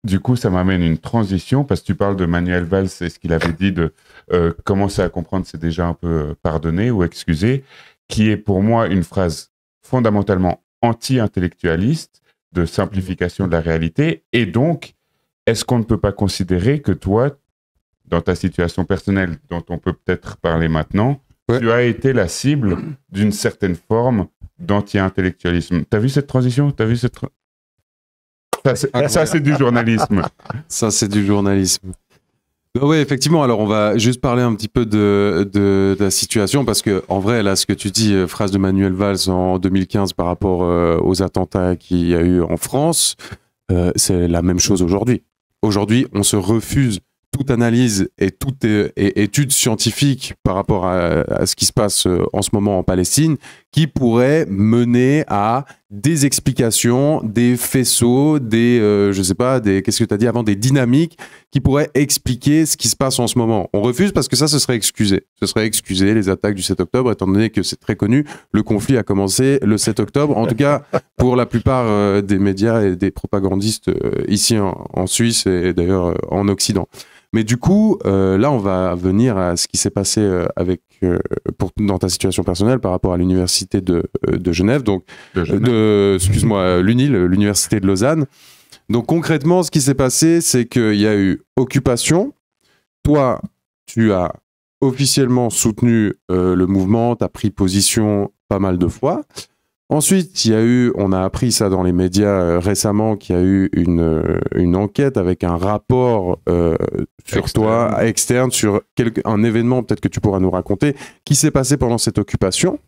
du coup, ça m'amène une transition parce que tu parles de Manuel Valls et ce qu'il avait dit de commencer à comprendre, c'est déjà un peu pardonner ou excuser, qui est pour moi une phrase fondamentalement anti-intellectualiste de simplification de la réalité. Et donc, est-ce qu'on ne peut pas considérer que toi, dans ta situation personnelle, dont on peut peut-être parler maintenant, Ouais. tu as été la cible d'une certaine forme d'anti-intellectualisme. T'as vu cette transition? T'as vu cette... Ça, c'est du journalisme. Ça, c'est du journalisme. Oui, effectivement. Alors, on va juste parler un petit peu de la situation parce que, en vrai, là, ce que tu dis, phrase de Manuel Valls en 2015 par rapport aux attentats qu'il y a eu en France, c'est la même chose aujourd'hui. Aujourd'hui, on se refuse toute analyse et toute étude scientifique par rapport à ce qui se passe en ce moment en Palestine qui pourrait mener à des explications, des faisceaux, je sais pas, qu'est-ce que tu as dit avant, des dynamiques qui pourraient expliquer ce qui se passe en ce moment. On refuse parce que ça, ce serait excusé. Ce serait excusé les attaques du 7 octobre, étant donné que c'est très connu, le conflit a commencé le 7 octobre. En tout cas, pour la plupart des médias et des propagandistes ici en Suisse et d'ailleurs en Occident. Mais du coup, là, on va venir à ce qui s'est passé dans ta situation personnelle par rapport à l'université de Genève, donc excuse-moi, l'UNIL, l'université de Lausanne. Donc concrètement, ce qui s'est passé, c'est qu'il y a eu occupation. Toi, tu as officiellement soutenu le mouvement, tu as pris position pas mal de fois. Ensuite, on a appris ça dans les médias récemment, qu'il y a eu une enquête avec un rapport sur toi, externe, sur un événement peut-être que tu pourras nous raconter, qui s'est passé pendant cette occupation.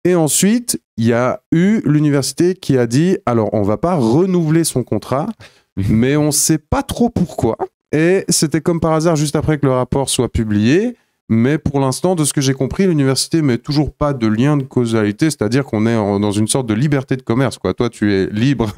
Et ensuite, il y a eu l'université qui a dit, alors on va pas renouveler son contrat, mais on sait pas trop pourquoi. Et c'était comme par hasard juste après que le rapport soit publié. Mais pour l'instant, de ce que j'ai compris, l'université met toujours pas de lien de causalité, c'est-à-dire qu'on est dans une sorte de liberté de commerce, quoi. Toi, tu es libre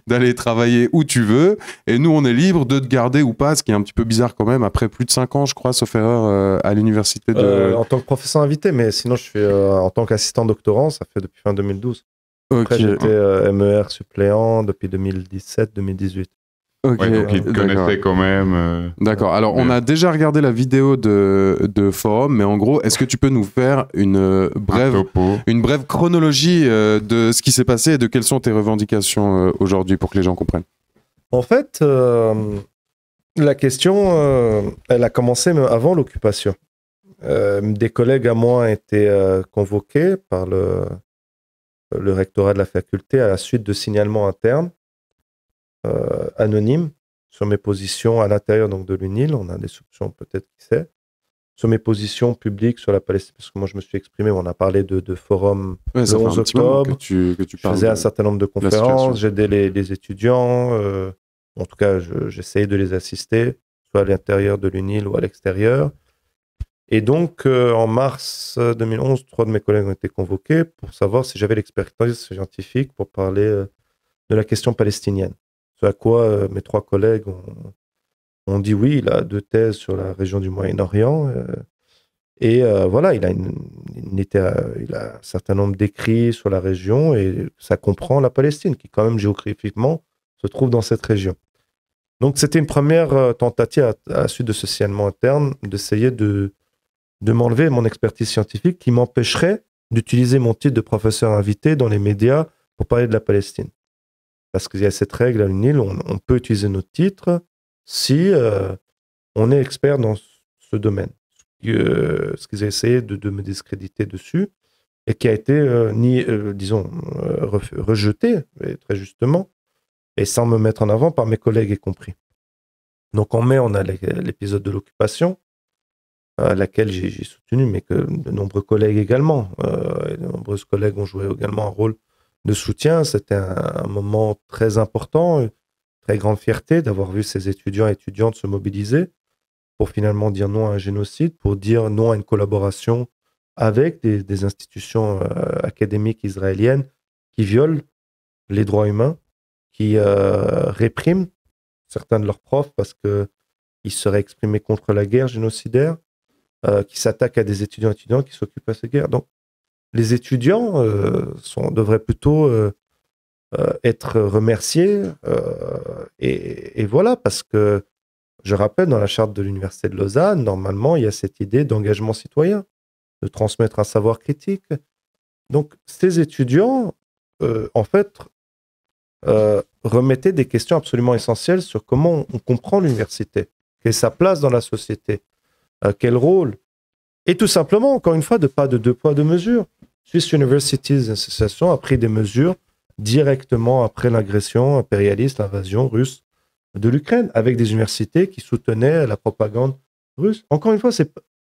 d'aller travailler où tu veux, et nous, on est libre de te garder ou pas, ce qui est un petit peu bizarre quand même, après plus de 5 ans, je crois, sauf erreur, à l'université de... En tant que professeur invité, mais sinon, je suis en tant qu'assistant doctorant, ça fait depuis fin 2012. Après, j'étais MER suppléant depuis 2017-2018. Ok, ouais, donc il te connaissait quand même. D'accord. Alors, on a déjà regardé la vidéo de Forum, mais en gros, est-ce que tu peux nous faire une brève chronologie de ce qui s'est passé et de quelles sont tes revendications aujourd'hui pour que les gens comprennent? En fait, la question, elle a commencé avant l'occupation. Des collègues à moi ont été convoqués par le rectorat de la faculté à la suite de signalements internes. Anonyme sur mes positions à l'intérieur donc de l'UNIL, on a des soupçons peut-être qui sait, sur mes positions publiques sur la Palestine, parce que moi je me suis exprimé, on a parlé de forum le 11 octobre, je faisais un certain nombre de conférences, j'aidais les étudiants, en tout cas j'essayais de les assister, soit à l'intérieur de l'UNIL ou à l'extérieur. Et donc en mars 2011, 3 de mes collègues ont été convoqués pour savoir si j'avais l'expertise scientifique pour parler de la question palestinienne. À quoi mes 3 collègues ont dit oui, il a 2 thèses sur la région du Moyen-Orient. Voilà, il a un certain nombre d'écrits sur la région et ça comprend la Palestine, qui quand même géographiquement se trouve dans cette région. Donc c'était une première tentative à la suite de ce signalement interne d'essayer de m'enlever mon expertise scientifique qui m'empêcherait d'utiliser mon titre de professeur invité dans les médias pour parler de la Palestine. Parce qu'il y a cette règle à l'UNIL, on peut utiliser notre titre si on est expert dans ce domaine. Ce qu'ils ont essayé de me discréditer dessus, et qui a été, rejeté, très justement, et sans me mettre en avant par mes collègues y compris. Donc en mai, on a l'épisode de l'occupation, à laquelle j'ai soutenu, mais que de nombreux collègues également. Et de nombreux collègues ont joué également un rôle de soutien. C'était un moment très important, une très grande fierté d'avoir vu ces étudiants et étudiantes se mobiliser pour finalement dire non à un génocide, pour dire non à une collaboration avec des institutions académiques israéliennes qui violent les droits humains, qui répriment certains de leurs profs parce qu'ils seraient exprimés contre la guerre génocidaire, qui s'attaquent à des étudiants et étudiantes qui s'occupent à ces guerres. Donc, les étudiants devraient plutôt être remercié. Et voilà, parce que je rappelle, dans la charte de l'Université de Lausanne, normalement, il y a cette idée d'engagement citoyen, de transmettre un savoir critique. Donc, ces étudiants, en fait, remettaient des questions absolument essentielles sur comment on comprend l'université, quelle est sa place dans la société, quel rôle. Et tout simplement, encore une fois, pas de deux poids, deux mesures. Swiss Universities Association a pris des mesures directement après l'agression impérialiste, l'invasion russe de l'Ukraine, avec des universités qui soutenaient la propagande russe. Encore une fois,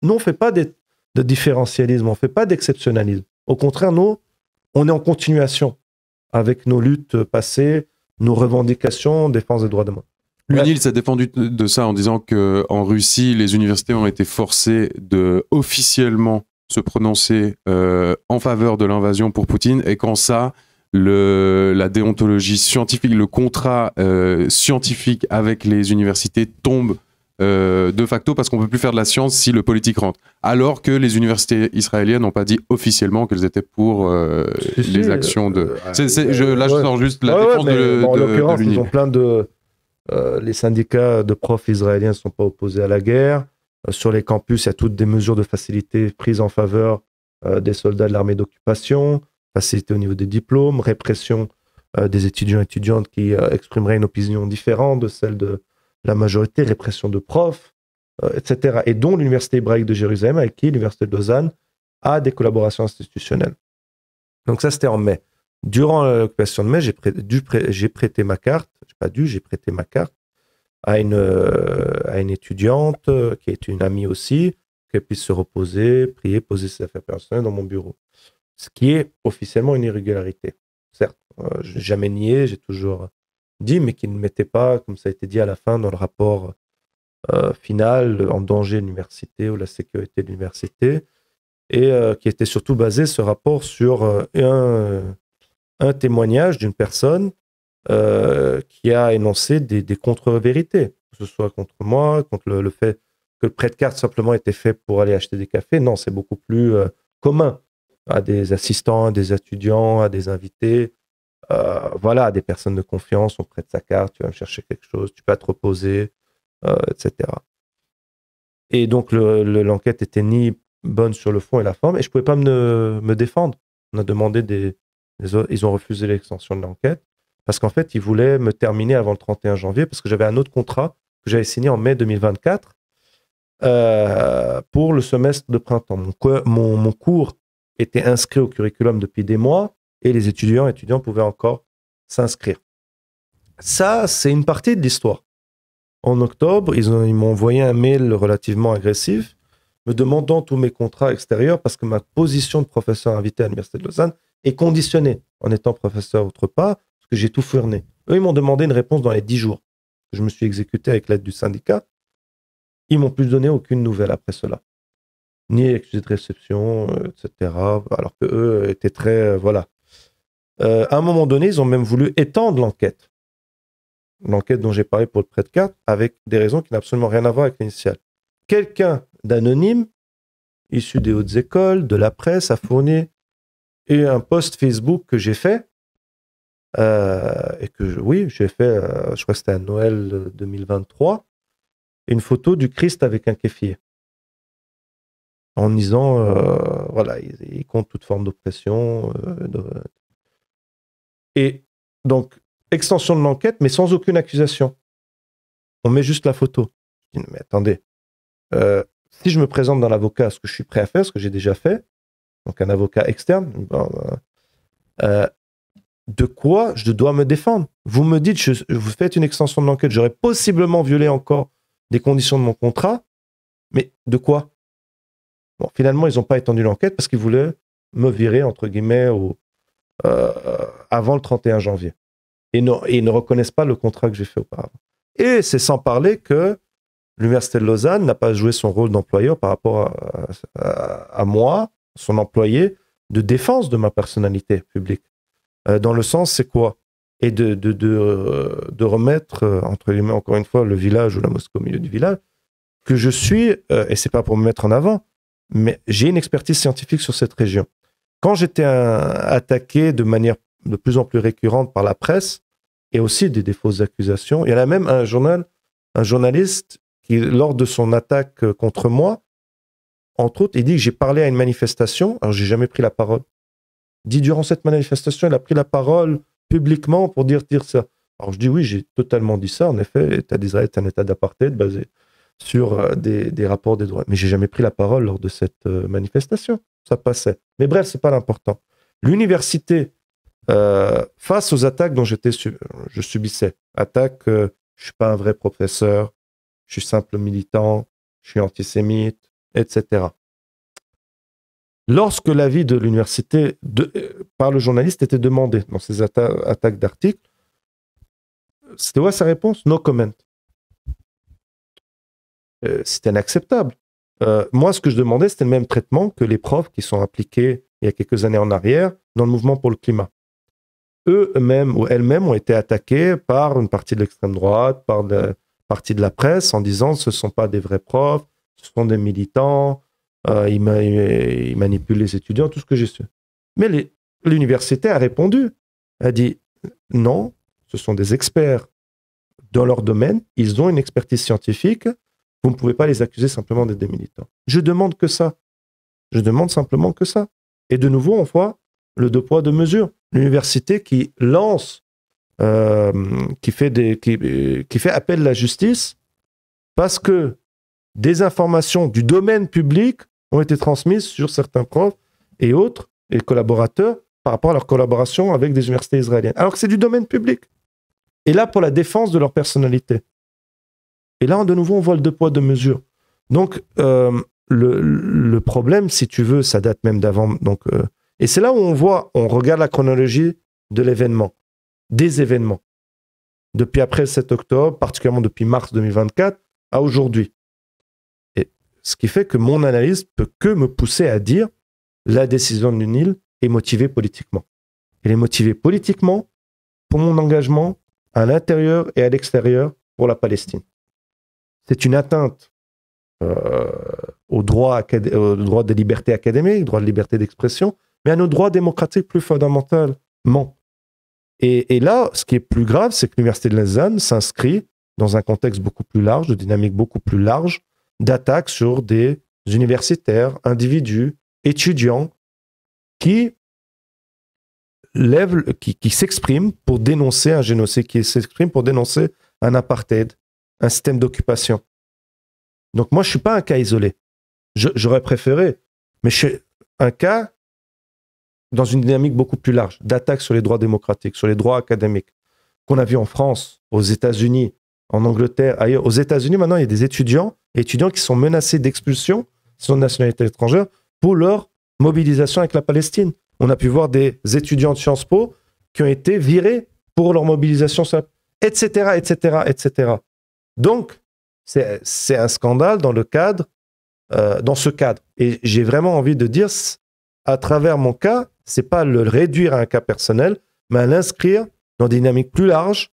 nous, on ne fait pas de différentialisme, on ne fait pas d'exceptionnalisme. Au contraire, nous, on est en continuation avec nos luttes passées, nos revendications, défense des droits de l'homme. L'UNIL s'est défendu de ça en disant qu'en Russie, les universités ont été forcées de officiellement se prononcer en faveur de l'invasion pour Poutine, et qu'en ça, la déontologie scientifique, le contrat scientifique avec les universités tombe de facto, parce qu'on ne peut plus faire de la science si le politique rentre. Alors que les universités israéliennes n'ont pas dit officiellement qu'elles étaient pour les actions de... Là, je sors juste la défense en l'occurrence, de l'UNIL. Ils ont plein de... les syndicats de profs israéliens ne sont pas opposés à la guerre. Sur les campus, il y a toutes des mesures de facilité prises en faveur des soldats de l'armée d'occupation, facilité au niveau des diplômes, répression des étudiants et étudiantes qui exprimeraient une opinion différente de celle de la majorité, répression de profs, etc. Et dont l'Université hébraïque de Jérusalem, avec qui l'Université de Lausanne a des collaborations institutionnelles. Donc ça, c'était en mai. Durant l'occupation de mai, j'ai prêté ma carte, j'ai prêté ma carte à une étudiante qui est une amie aussi, qu'elle puisse se reposer, prier, poser ses affaires personnelles dans mon bureau. Ce qui est officiellement une irrégularité. Certes, je n'ai jamais nié, j'ai toujours dit, mais qui ne mettait pas, comme ça a été dit à la fin dans le rapport final, en danger l'université ou la sécurité de l'université, et qui était surtout basé, ce rapport, sur un témoignage d'une personne qui a énoncé des contre-vérités, que ce soit contre moi, contre le fait que le prêt de carte simplement était fait pour aller acheter des cafés. Non, c'est beaucoup plus commun à des assistants, à des étudiants, à des invités, voilà, à des personnes de confiance. On prête sa carte, tu vas me chercher quelque chose, tu peux te reposer, etc. Et donc l'enquête était ni bonne sur le fond et la forme, et je ne pouvais pas me défendre. On a demandé ils ont refusé l'extension de l'enquête, parce qu'en fait, ils voulaient me terminer avant le 31 janvier, parce que j'avais un autre contrat que j'avais signé en mai 2024 pour le semestre de printemps. Mon cours était inscrit au curriculum depuis des mois, et les étudiants pouvaient encore s'inscrire. Ça, c'est une partie de l'histoire. En octobre, ils m'ont envoyé un mail relativement agressif, me demandant tous mes contrats extérieurs, parce que ma position de professeur invité à l'Université de Lausanne est conditionnée en étant professeur autre part, parce que j'ai tout fourni. Eux, ils m'ont demandé une réponse dans les 10 jours. Je me suis exécuté avec l'aide du syndicat. Ils m'ont plus donné aucune nouvelle après cela. Ni accusé de réception, etc. Alors qu'eux étaient très... voilà. À un moment donné, ils ont même voulu étendre l'enquête. L'enquête dont j'ai parlé pour le prêt de carte, avec des raisons qui n'ont absolument rien à voir avec l'initiale. Quelqu'un d'anonyme, issu des hautes écoles, de la presse, a fourni un post Facebook que j'ai fait, et que j'ai fait, je crois que c'était à Noël 2023, une photo du Christ avec un kéfier. En disant, voilà, il compte toute forme d'oppression. Et donc, extension de l'enquête, mais sans aucune accusation. On met juste la photo. Je dis, mais attendez, si je me présente dans l'avocat, ce que je suis prêt à faire, ce que j'ai déjà fait, donc un avocat externe, de quoi je dois me défendre? Vous me dites, vous faites une extension de l'enquête, j'aurais possiblement violé encore des conditions de mon contrat, mais de quoi? Bon, finalement, ils n'ont pas étendu l'enquête parce qu'ils voulaient me virer, entre guillemets, avant le 31 janvier. Et ils ne reconnaissent pas le contrat que j'ai fait auparavant. Et c'est sans parler que l'Université de Lausanne n'a pas joué son rôle d'employeur par rapport à moi, son employé, de défense de ma personnalité publique. Dans le sens, c'est quoi? Et de remettre, entre guillemets, encore une fois, le village ou la mosquée au milieu du village, que je suis, et c'est pas pour me mettre en avant, mais j'ai une expertise scientifique sur cette région. Quand j'étais attaqué de manière de plus en plus récurrentes par la presse et aussi des fausses accusations. Il y en a même un journaliste qui, lors de son attaque contre moi, entre autres, il dit que j'ai parlé à une manifestation, alors j'ai jamais pris la parole. Il dit durant cette manifestation, il a pris la parole publiquement pour dire ça. Alors je dis oui, j'ai totalement dit ça. En effet, l'État d'Israël est un État d'apartheid basé sur des rapports des droits. Mais j'ai jamais pris la parole lors de cette manifestation. Ça passait. Mais bref, c'est pas l'important. L'université, face aux attaques dont je subissais, attaques, je suis pas un vrai professeur, je suis simple militant, je suis antisémite, etc. Lorsque l'avis de l'université par le journaliste était demandé dans ces attaques d'articles, c'était quoi sa réponse? No comment. C'était inacceptable. Moi, ce que je demandais, c'était le même traitement que les profs qui sont impliqués il y a quelques années en arrière dans le mouvement pour le climat. Eux-mêmes ou elles-mêmes ont été attaqués par une partie de l'extrême droite, par une partie de la presse en disant ce ne sont pas des vrais profs, ce sont des militants, ils manipulent les étudiants, tout ce que j'ai su. Mais l'université a répondu. Elle a dit non, ce sont des experts dans leur domaine, ils ont une expertise scientifique, vous ne pouvez pas les accuser simplement d'être des militants. Je demande que ça. Je demande simplement que ça. Et de nouveau, on voit le deux poids, deux mesures. L'université qui lance, qui fait appel à la justice parce que des informations du domaine public ont été transmises sur certains profs et autres, et collaborateurs, par rapport à leur collaboration avec des universités israéliennes. Alors que c'est du domaine public. Et là, pour la défense de leur personnalité. Et là, de nouveau, on voit le deux poids, deux mesures. Donc, le problème, si tu veux, ça date même d'avant. Et c'est là où on regarde la chronologie de l'événement, des événements. Depuis après le 7 octobre, particulièrement depuis mars 2024, à aujourd'hui. Et ce qui fait que mon analyse peut que me pousser à dire la décision de l'UNIL est motivée politiquement. Elle est motivée politiquement pour mon engagement à l'intérieur et à l'extérieur pour la Palestine. C'est une atteinte au droit des libertés académiques, au droit de liberté d'expression, mais à nos droits démocratiques plus fondamentalement. Et là, ce qui est plus grave, c'est que l'Université de Lausanne s'inscrit dans un contexte beaucoup plus large, de dynamique beaucoup plus large, d'attaques sur des universitaires, individus, étudiants, qui s'expriment pour dénoncer un génocide, qui s'expriment pour dénoncer un apartheid, un système d'occupation. Donc moi, je ne suis pas un cas isolé. J'aurais préféré, mais je suis un cas dans une dynamique beaucoup plus large, d'attaque sur les droits démocratiques, sur les droits académiques, qu'on a vu en France, aux États-Unis, en Angleterre, ailleurs. Aux États-Unis, maintenant, il y a des étudiants qui sont menacés d'expulsion, sont de nationalité étrangère, pour leur mobilisation avec la Palestine. On a pu voir des étudiants de Sciences Po qui ont été virés pour leur mobilisation, etc., etc., etc. Donc, c'est un scandale dans ce cadre. Et j'ai vraiment envie de dire, à travers mon cas, c'est pas le réduire à un cas personnel, mais à l'inscrire dans des dynamiques plus larges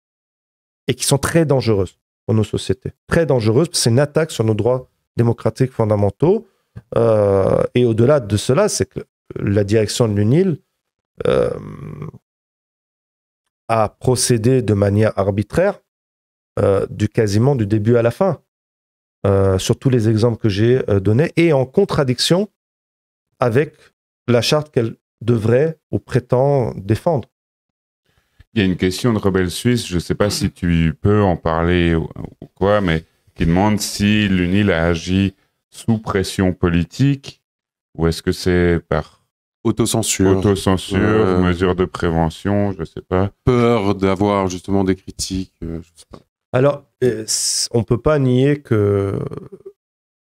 et qui sont très dangereuses pour nos sociétés. Très dangereuses, parce que c'est une attaque sur nos droits démocratiques fondamentaux. Et au-delà de cela, c'est que la direction de l'UNIL a procédé de manière arbitraire quasiment du début à la fin, sur tous les exemples que j'ai donnés, et en contradiction avec la charte qu'elle devrait ou prétend défendre. Il y a une question de Rebelle Suisse, je ne sais pas si tu peux en parler ou quoi, mais qui demande si l'UNIL a agi sous pression politique ou est-ce que c'est par autocensure, mesure de prévention, je ne sais pas. Peur d'avoir justement des critiques, je sais pas. Alors, on ne peut pas nier que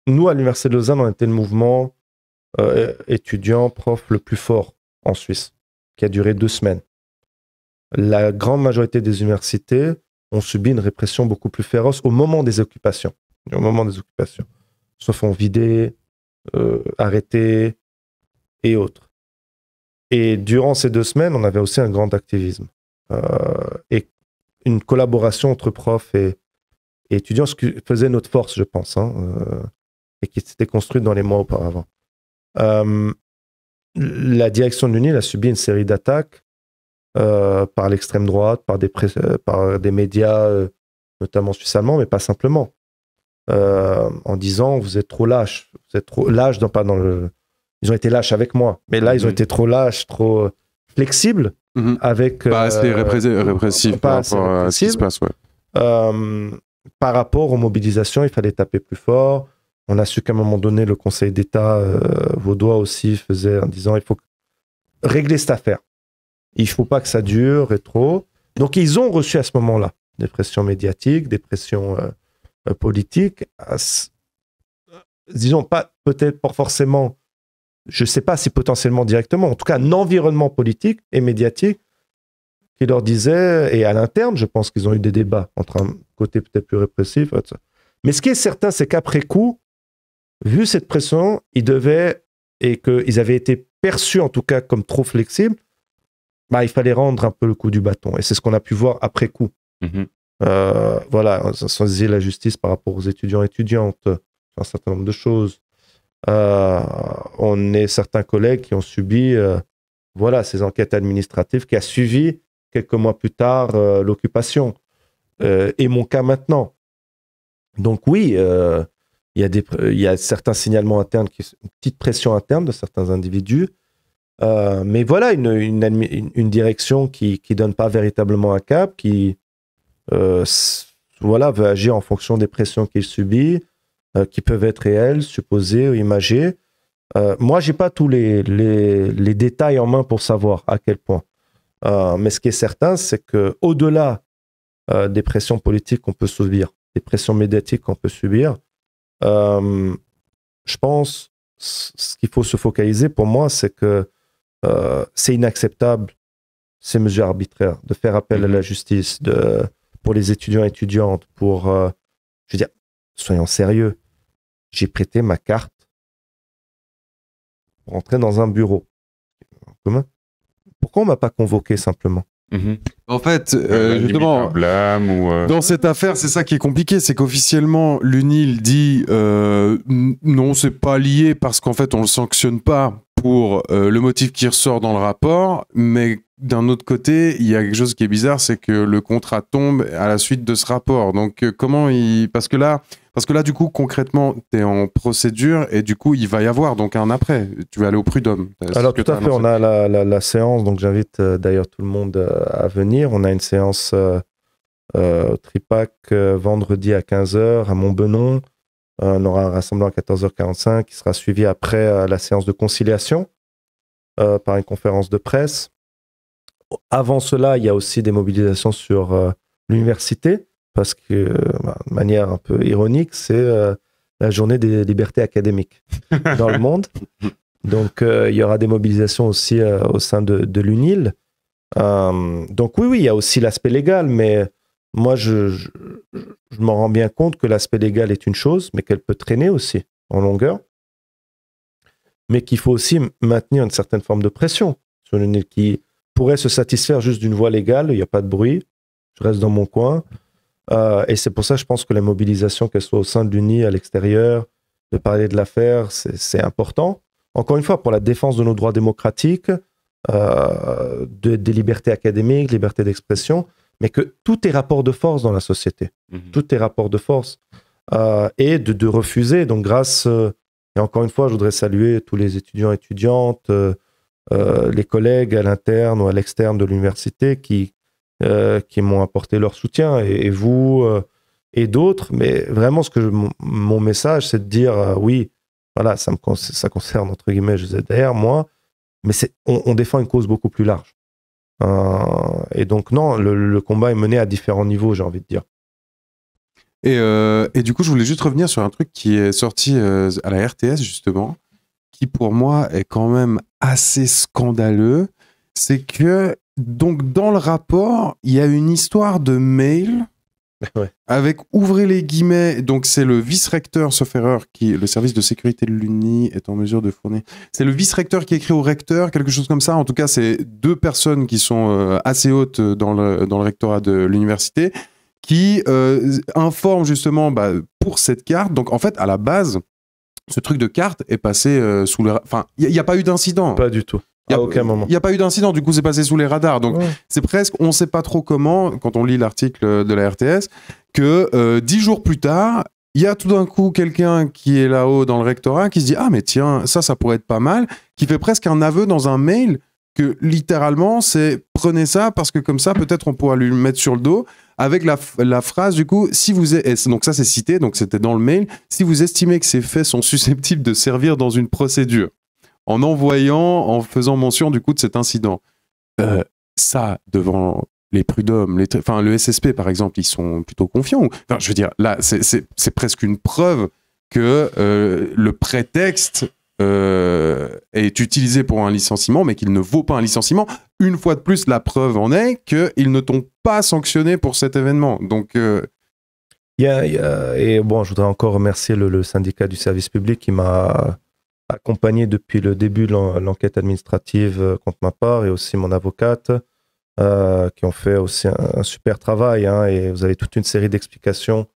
nous, à l'Université de Lausanne, on était le mouvement étudiant, prof le plus fort en Suisse, qui a duré 2 semaines. La grande majorité des universités ont subi une répression beaucoup plus féroce au moment des occupations. Se font vider, arrêter et autres. Et durant ces 2 semaines, on avait aussi un grand activisme. Et une collaboration entre profs et étudiants, ce qui faisait notre force, je pense, et qui s'était construite dans les mois auparavant. La direction de l'UNIL a subi une série d'attaques par l'extrême droite, par des médias, notamment suisses allemands, mais pas simplement. En disant vous êtes trop lâches, ils ont été lâches avec moi, mais là ils ont été trop lâches, trop flexibles avec pas assez répressif par rapport à ce qui se passe. Par rapport aux mobilisations, il fallait taper plus fort. On a su qu'à un moment donné le Conseil d'État vaudois aussi faisait en disant il faut régler cette affaire, il faut pas que ça dure et trop. Donc ils ont reçu à ce moment-là des pressions médiatiques, des pressions politique, disons peut-être pas forcément, je sais pas si potentiellement directement, en tout cas un environnement politique et médiatique qui leur disait, et à l'interne, je pense qu'ils ont eu des débats entre un côté peut-être plus répressif. Mais ce qui est certain, c'est qu'après coup, vu cette pression, ils devaient, et qu'ils avaient été perçus en tout cas comme trop flexibles, il fallait rendre un peu le coup du bâton. Et c'est ce qu'on a pu voir après coup. Voilà, saisir la justice par rapport aux étudiants et étudiantes, un certain nombre de choses. On est certains collègues qui ont subi ces enquêtes administratives qui a suivi quelques mois plus tard l'occupation. Et mon cas maintenant. Donc oui, il y a certains signalements internes, une petite pression interne de certains individus. Mais voilà, une direction qui donne pas véritablement un cap, qui veut agir en fonction des pressions qu'il subit, qui peuvent être réelles, supposées ou imagées. Moi, j'ai pas tous les détails en main pour savoir à quel point. Mais ce qui est certain, c'est que au-delà des pressions politiques qu'on peut subir, des pressions médiatiques qu'on peut subir, je pense ce qu'il faut se focaliser pour moi, c'est que c'est inacceptable ces mesures arbitraires, de faire appel à la justice, pour les étudiants et étudiantes, je veux dire, soyons sérieux, j'ai prêté ma carte pour entrer dans un bureau. Pourquoi on m'a pas convoqué simplement? En fait, justement, dans cette affaire, c'est ça qui est compliqué, c'est qu'officiellement, l'UNIL dit non, c'est pas lié parce qu'en fait, on le sanctionne pas pour le motif qui ressort dans le rapport, mais d'un autre côté, il y a quelque chose qui est bizarre, c'est que le contrat tombe à la suite de ce rapport. Donc, parce que là, du coup, concrètement, tu es en procédure et du coup, il va y avoir donc un après. Tu vas aller au prud'homme. Alors, tout à fait, on a la séance, donc j'invite d'ailleurs tout le monde à venir. On a une séance Tripac vendredi à 15h à Montbenon. On aura un rassemblement à 14h45 qui sera suivi après la séance de conciliation par une conférence de presse. Avant cela, il y a aussi des mobilisations sur l'université, parce que, de manière un peu ironique, c'est la journée des libertés académiques dans le monde. Donc, il y aura des mobilisations aussi au sein de l'UNIL. Donc oui, il y a aussi l'aspect légal, mais moi, je m'en rends bien compte que l'aspect légal est une chose, mais qu'elle peut traîner aussi en longueur, mais qu'il faut aussi maintenir une certaine forme de pression sur l'UNIL qui pourrait se satisfaire juste d'une voie légale, il n'y a pas de bruit, je reste dans mon coin. Et c'est pour ça, je pense que la mobilisation, qu'elle soit au sein de l'UNI, à l'extérieur, de parler de l'affaire, c'est important. Encore une fois, pour la défense de nos droits démocratiques, des libertés académiques, liberté d'expression, mais que tout est rapport de force dans la société. Tout est rapport de force. Et de refuser, donc et encore une fois, je voudrais saluer tous les étudiants et étudiantes, les collègues à l'interne ou à l'externe de l'université qui m'ont apporté leur soutien, et vous et d'autres. Mais vraiment, mon message, c'est de dire oui, voilà, ça concerne, entre guillemets, je disais derrière moi, mais on défend une cause beaucoup plus large. Et donc, non, le combat est mené à différents niveaux, j'ai envie de dire. Et du coup, je voulais juste revenir sur un truc qui est sorti à la RTS, justement, qui pour moi est quand même assez scandaleux. C'est que, donc, dans le rapport, il y a une histoire de mail avec, ouvrez les guillemets, donc c'est le vice-recteur, sauf erreur, le service de sécurité de l'UNI est en mesure de fournir. C'est le vice-recteur qui écrit au recteur, quelque chose comme ça. En tout cas, c'est deux personnes qui sont assez hautes dans le rectorat de l'université, qui informent justement pour cette carte. Donc, en fait, à la base, ce truc de carte est passé sous le... Enfin, il n'y a pas eu d'incident. Pas du tout. À aucun moment. Il n'y a pas eu d'incident, du coup, c'est passé sous les radars. Donc, c'est presque, on ne sait pas trop comment, quand on lit l'article de la RTS, que 10 jours plus tard, il y a tout d'un coup quelqu'un qui est là-haut dans le rectorat qui se dit « Ah, mais tiens, ça pourrait être pas mal », qui fait presque un aveu dans un mail que, littéralement, c'est « Prenez ça, parce que comme ça, peut-être on pourra lui le mettre sur le dos », avec la phrase, du coup, si vous... Donc ça, c'est cité, donc c'était dans le mail. « Si vous estimez que ces faits sont susceptibles de servir dans une procédure », en faisant mention du coup de cet incident. Ça, devant les prud'hommes, le SSP par exemple, ils sont plutôt confiants. Enfin, je veux dire, là, c'est presque une preuve que le prétexte est utilisé pour un licenciement, mais qu'il ne vaut pas un licenciement. Une fois de plus, la preuve en est qu'ils ne t'ont pas sanctionné pour cet événement. Donc... Et bon, je voudrais encore remercier le syndicat du service public qui m'a accompagné depuis le début de l'enquête administrative contre ma part, et aussi mon avocate, qui ont fait aussi un super travail, hein, et vous avez toute une série d'explications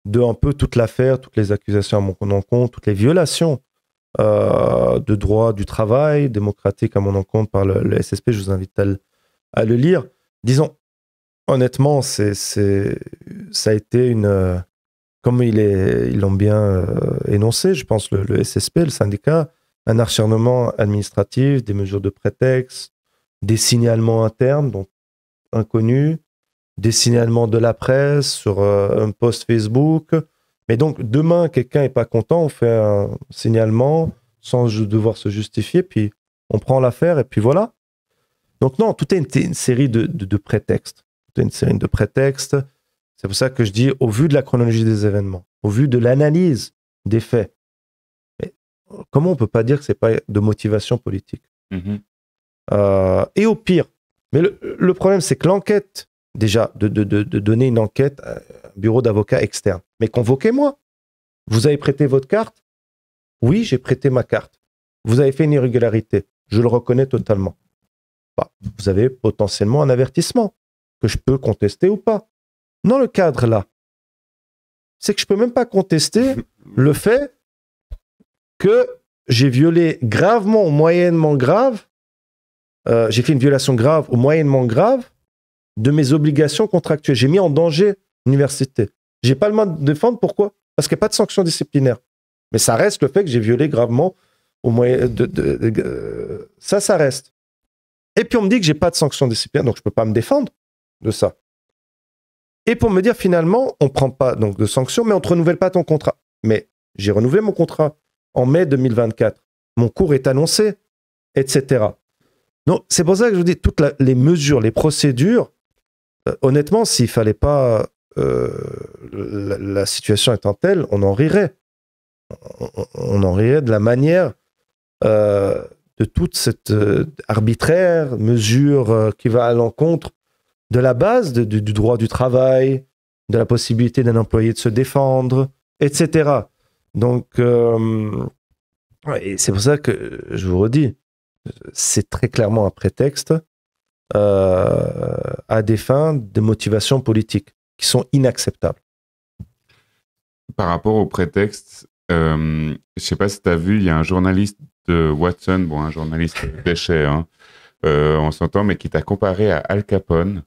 de un peu toute l'affaire, toutes les accusations à mon encontre, toutes les violations de droit du travail démocratique à mon encontre par le SSP. Je vous invite à le lire. Disons, honnêtement, ça a été une... Comme ils l'ont bien énoncé, je pense, le SSP, le syndicat, un acharnement administratif, des mesures de prétexte, des signalements internes, donc inconnus, des signalements de la presse sur un post Facebook. Mais donc, demain, quelqu'un n'est pas content, on fait un signalement sans devoir se justifier, puis on prend l'affaire, et puis voilà. Donc non, tout est une série de prétextes. Tout est une série de prétextes. C'est pour ça que je dis, au vu de la chronologie des événements, au vu de l'analyse des faits, mais comment on ne peut pas dire que ce n'est pas de motivation politique? Et au pire, mais le problème, c'est que l'enquête, déjà, de donner une enquête à un bureau d'avocats externe, mais convoquez-moi. Vous avez prêté votre carte? Oui, j'ai prêté ma carte. Vous avez fait une irrégularité. Je le reconnais totalement. Bah, vous avez potentiellement un avertissement que je peux contester ou pas. Dans le cadre là, c'est que je peux même pas contester le fait que j'ai violé gravement ou moyennement grave, j'ai fait une violation grave ou moyennement grave de mes obligations contractuelles. J'ai mis en danger l'université. J'ai pas le droit de défendre. Pourquoi? Parce qu'il n'y a pas de sanction disciplinaire. Mais ça reste le fait que j'ai violé gravement au moyen ça reste. Et puis on me dit que j'ai pas de sanction disciplinaire, donc je peux pas me défendre de ça. Et pour me dire, finalement, on ne prend pas donc, de sanctions, mais on ne te renouvelle pas ton contrat. Mais j'ai renouvelé mon contrat en mai 2024. Mon cours est annoncé, etc. Donc, c'est pour ça que je vous dis, toutes les mesures, les procédures, honnêtement, s'il ne fallait pas... la situation étant telle, on en rirait. On en rirait de la manière de toute cette arbitraire mesure qui va à l'encontre de la base du droit du travail, de la possibilité d'un employé de se défendre, etc. Donc, et c'est pour ça que je vous redis, c'est très clairement un prétexte à des fins de motivation politique qui sont inacceptables. Par rapport au prétexte, je ne sais pas si tu as vu, il y a un journaliste de Watson, bon, un journaliste déchet, hein, on s'entend, mais qui t'a comparé à Al Capone,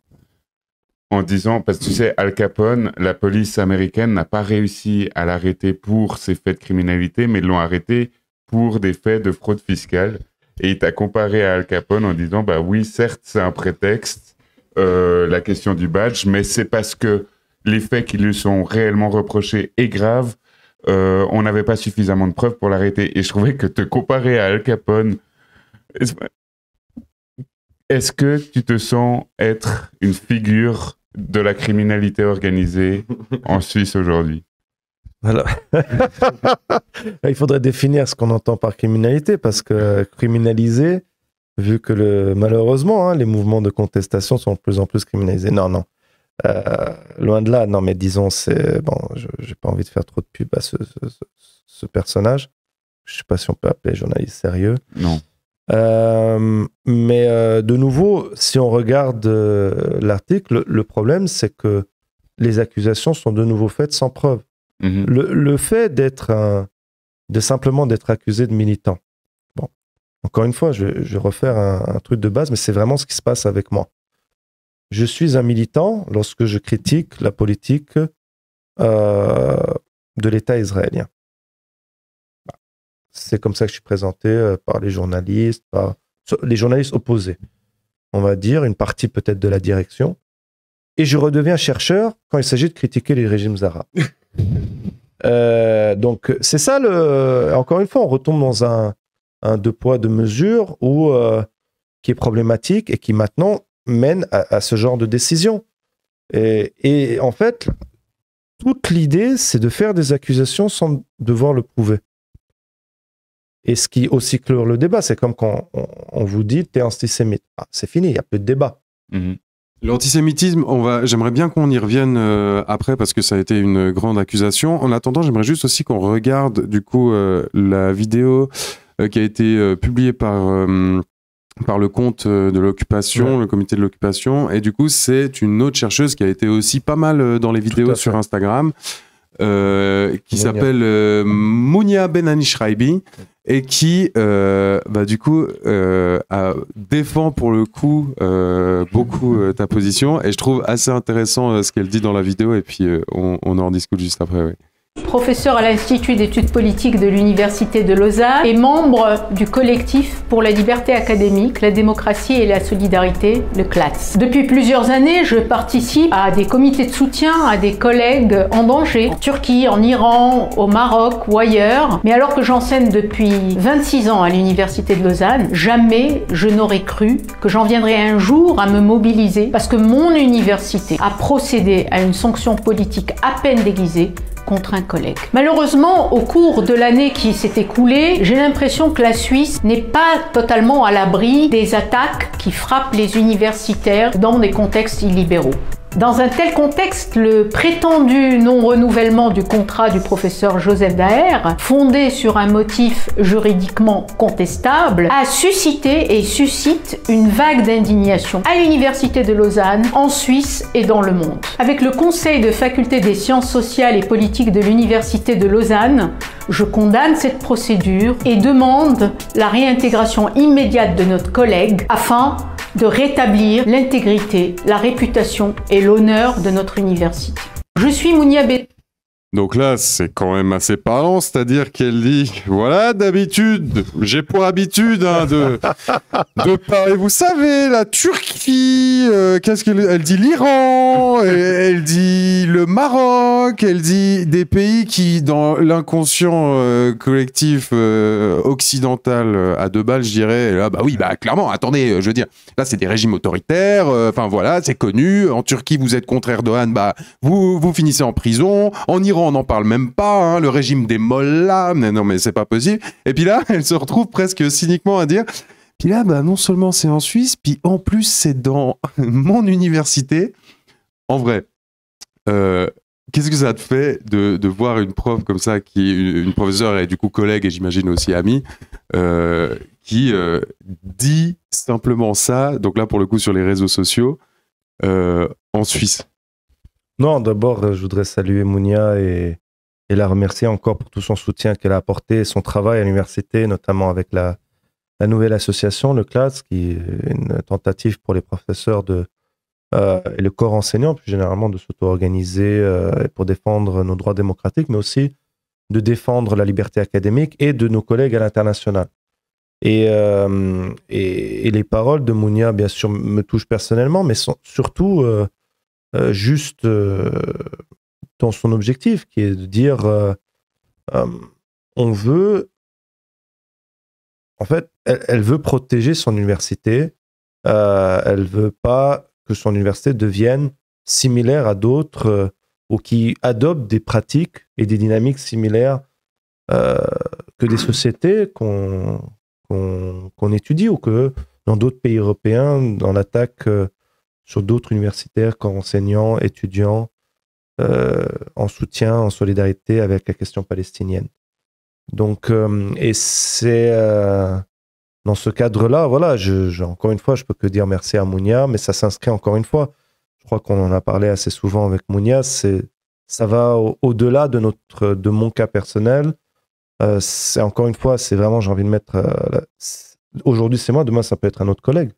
en disant, parce que tu sais, Al Capone, la police américaine n'a pas réussi à l'arrêter pour ses faits de criminalité, mais l'ont arrêté pour des faits de fraude fiscale. Et il t'a comparé à Al Capone en disant, bah oui, certes, c'est un prétexte, la question du badge, mais c'est parce que les faits qui lui sont réellement reprochés est grave, on n'avait pas suffisamment de preuves pour l'arrêter. Et je trouvais que te comparer à Al Capone, est-ce que tu te sens être une figure de la criminalité organisée en Suisse aujourd'hui? Alors, il faudrait définir ce qu'on entend par criminalité, parce que criminaliser, vu que malheureusement, hein, les mouvements de contestation sont de plus en plus criminalisés. Non. Loin de là, non, mais disons, bon, j'ai pas envie de faire trop de pub à ce personnage. Je sais pas si on peut appeler journaliste sérieux. Non. Mais de nouveau, si on regarde l'article, le problème, c'est que les accusations sont de nouveau faites sans preuve. Le fait de simplement d'être accusé de militant, bon, Encore une fois, je vais refaire un truc de base, mais c'est vraiment ce qui se passe avec moi. Je suis un militant lorsque je critique la politique de l'État israélien. C'est comme ça que je suis présenté par les journalistes opposés. On va dire une partie peut-être de la direction. Et je redeviens chercheur quand il s'agit de critiquer les régimes arabes. Donc, c'est ça encore une fois, on retombe dans un deux poids, deux mesures qui est problématique et qui maintenant mène à ce genre de décision. Et en fait, toute l'idée, c'est de faire des accusations sans devoir le prouver. Et ce qui aussi clore le débat, c'est comme quand on vous dit t'es antisémite. Ah, c'est fini, il n'y a plus de débat. L'antisémitisme, j'aimerais bien qu'on y revienne après parce que ça a été une grande accusation. En attendant, j'aimerais juste aussi qu'on regarde du coup la vidéo qui a été publiée par le compte de l'occupation, le comité de l'occupation. Et du coup, c'est une autre chercheuse qui a été aussi pas mal dans les vidéos sur Instagram, qui s'appelle Mounia Benani-Shraibi, et qui, du coup, défend pour le coup beaucoup ta position. Et je trouve assez intéressant ce qu'elle dit dans la vidéo. Et puis, on en discute juste après. Oui. Professeur à l'Institut d'études politiques de l'Université de Lausanne et membre du collectif pour la liberté académique, la démocratie et la solidarité, le CLATS. Depuis plusieurs années, je participe à des comités de soutien à des collègues en danger, en Turquie, en Iran, au Maroc ou ailleurs. Mais alors que j'enseigne depuis 26 ans à l'Université de Lausanne, jamais je n'aurais cru que j'en viendrais un jour à me mobiliser parce que mon université a procédé à une sanction politique à peine déguisée contre un collègue. Malheureusement, au cours de l'année qui s'est écoulée, j'ai l'impression que la Suisse n'est pas totalement à l'abri des attaques qui frappent les universitaires dans des contextes illibéraux. Dans un tel contexte, le prétendu non-renouvellement du contrat du professeur Joseph Daher, fondé sur un motif juridiquement contestable, a suscité et suscite une vague d'indignation à l'Université de Lausanne, en Suisse et dans le monde. Avec le Conseil de faculté des sciences sociales et politiques de l'Université de Lausanne, je condamne cette procédure et demande la réintégration immédiate de notre collègue afin de rétablir l'intégrité, la réputation et l'honneur de notre université. Je suis Mounia B. Donc là, c'est quand même assez parlant, c'est-à-dire qu'elle dit, voilà, d'habitude, j'ai pour habitude de parler, vous savez, la Turquie, qu'est-ce qu'elle dit, l'Iran, elle dit le Maroc, elle dit des pays qui, dans l'inconscient collectif occidental à deux balles, je dirais, là, bah oui, bah clairement, attendez, je veux dire, là, c'est des régimes autoritaires, enfin voilà, c'est connu, en Turquie, vous êtes contre Erdogan, bah vous finissez en prison, en Iran, on n'en parle même pas, hein, le régime des mollahs, mais non mais c'est pas possible. Et puis là, elle se retrouve presque cyniquement à dire, puis là, bah, non seulement c'est en Suisse, puis en plus c'est dans mon université. En vrai, qu'est-ce que ça te fait de voir une prof comme ça, qui est une professeure et du coup collègue et j'imagine aussi amie, qui dit simplement ça, donc là pour le coup sur les réseaux sociaux, en Suisse? Non, d'abord, je voudrais saluer Mounia et la remercier encore pour tout son soutien qu'elle a apporté, son travail à l'université, notamment avec la nouvelle association, le CLATS, qui est une tentative pour les professeurs et le corps enseignant, plus généralement, de s'auto-organiser pour défendre nos droits démocratiques, mais aussi de défendre la liberté académique et de nos collègues à l'international. Et les paroles de Mounia, bien sûr, me touchent personnellement, mais sont surtout juste dans son objectif, qui est de dire on veut, en fait, elle veut protéger son université, elle veut pas que son université devienne similaire à d'autres ou qui adoptent des pratiques et des dynamiques similaires que des sociétés qu'on étudie ou que dans d'autres pays européens, dans l'attaque sur d'autres universitaires, corps enseignants, étudiants, en soutien, en solidarité avec la question palestinienne. Donc, et c'est dans ce cadre-là, voilà, encore une fois, je peux que dire merci à Mounia, mais ça s'inscrit encore une fois, je crois qu'on en a parlé assez souvent avec Mounia, ça va au-delà de mon cas personnel. C'est encore une fois, c'est vraiment, j'ai envie de mettre aujourd'hui c'est moi, demain ça peut être un autre collègue.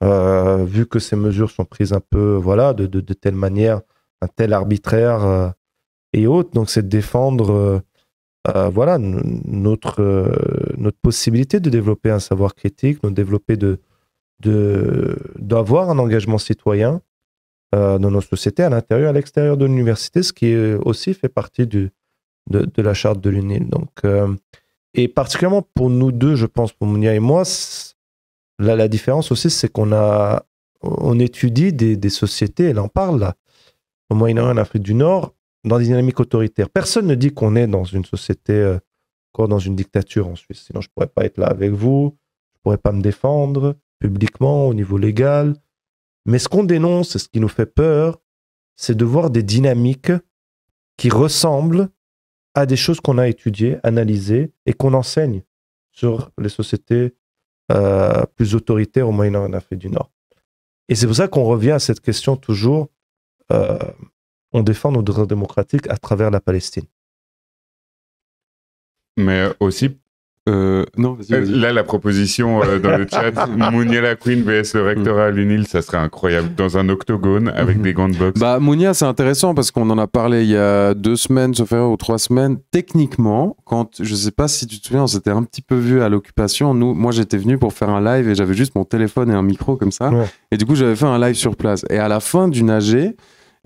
Vu que ces mesures sont prises un peu, voilà, de telle manière, un tel arbitraire et autres, donc c'est de défendre, voilà, notre possibilité de développer un savoir critique, de développer d'avoir un engagement citoyen dans nos sociétés, à l'intérieur et à l'extérieur de l'université, ce qui aussi fait partie de la charte de l'UNIL. Donc, et particulièrement pour nous deux, je pense, pour Mounia et moi, là, la différence aussi, c'est on étudie des sociétés, elle en parle là, au Moyen-Orient, en Afrique du Nord, dans des dynamiques autoritaires. Personne ne dit qu'on est dans une société, encore dans une dictature en Suisse. Sinon, je ne pourrais pas être là avec vous, je ne pourrais pas me défendre publiquement, au niveau légal. Mais ce qu'on dénonce, et ce qui nous fait peur, c'est de voir des dynamiques qui ressemblent à des choses qu'on a étudiées, analysées, et qu'on enseigne sur les sociétés plus autoritaires au Moyen-Orient et en Afrique du Nord. Et c'est pour ça qu'on revient à cette question toujours, on défend nos droits démocratiques à travers la Palestine. Mais aussi, non, vas-y. Là, la proposition dans le chat, Mounia Laquine vs le rectorat à l'UNIL, ça serait incroyable, dans un octogone avec des gants de boxe. Bah, Mounia, c'est intéressant parce qu'on en a parlé il y a 2 semaines, sauf erreur, ou 3 semaines. Techniquement, quand, je sais pas si tu te souviens, on s'était un petit peu vu à l'occupation. Moi, j'étais venu pour faire un live et j'avais juste mon téléphone et un micro comme ça. Ouais. Et du coup, j'avais fait un live sur place. Et à la fin d'une AG,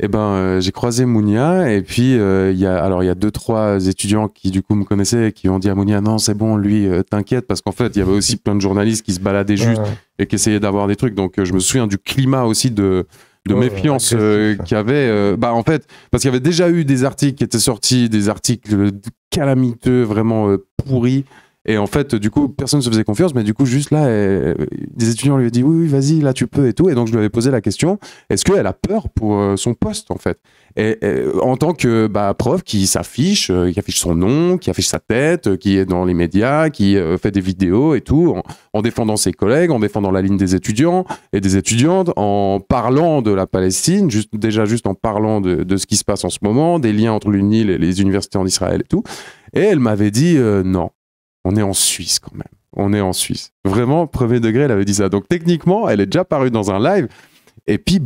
j'ai croisé Mounia et puis il y a 2-3 étudiants qui du coup me connaissaient et qui ont dit à Mounia non c'est bon lui t'inquiète, parce qu'en fait il y avait aussi plein de journalistes qui se baladaient juste et qui essayaient d'avoir des trucs, donc je me souviens du climat aussi de méfiance qu'il y avait en fait parce qu'il y avait déjà eu des articles qui étaient sortis, des articles calamiteux vraiment pourris. Et en fait, du coup, personne ne se faisait confiance, mais du coup, juste là, des étudiants lui ont dit oui, vas-y, là, tu peux et tout. Et donc, je lui avais posé la question, est-ce qu'elle a peur pour son poste, en fait ? Et en tant que prof qui s'affiche, qui affiche son nom, qui affiche sa tête, qui est dans les médias, qui fait des vidéos et tout, en défendant ses collègues, en défendant la ligne des étudiants et des étudiantes, en parlant de la Palestine, juste en parlant de ce qui se passe en ce moment, des liens entre l'UNIL et les universités en Israël et tout. Et elle m'avait dit non. On est en Suisse quand même. On est en Suisse. Vraiment, premier degré, elle avait dit ça. Donc techniquement, elle est déjà parue dans un live. Et puis,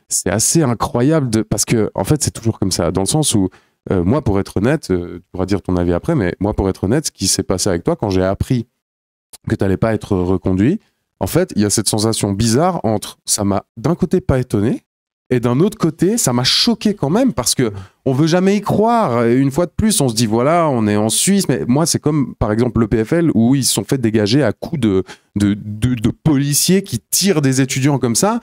c'est assez incroyable parce que, en fait, c'est toujours comme ça. Dans le sens où, moi, pour être honnête, tu pourras dire ton avis après, mais moi, pour être honnête, ce qui s'est passé avec toi, quand j'ai appris que tu n'allais pas être reconduit, en fait, il y a cette sensation bizarre entre ça m'a d'un côté pas étonné, et d'un autre côté, ça m'a choqué quand même parce que on veut jamais y croire. Une fois de plus, on se dit voilà, on est en Suisse. Mais moi, c'est comme par exemple le PFL où ils se sont fait dégager à coups de policiers qui tirent des étudiants comme ça.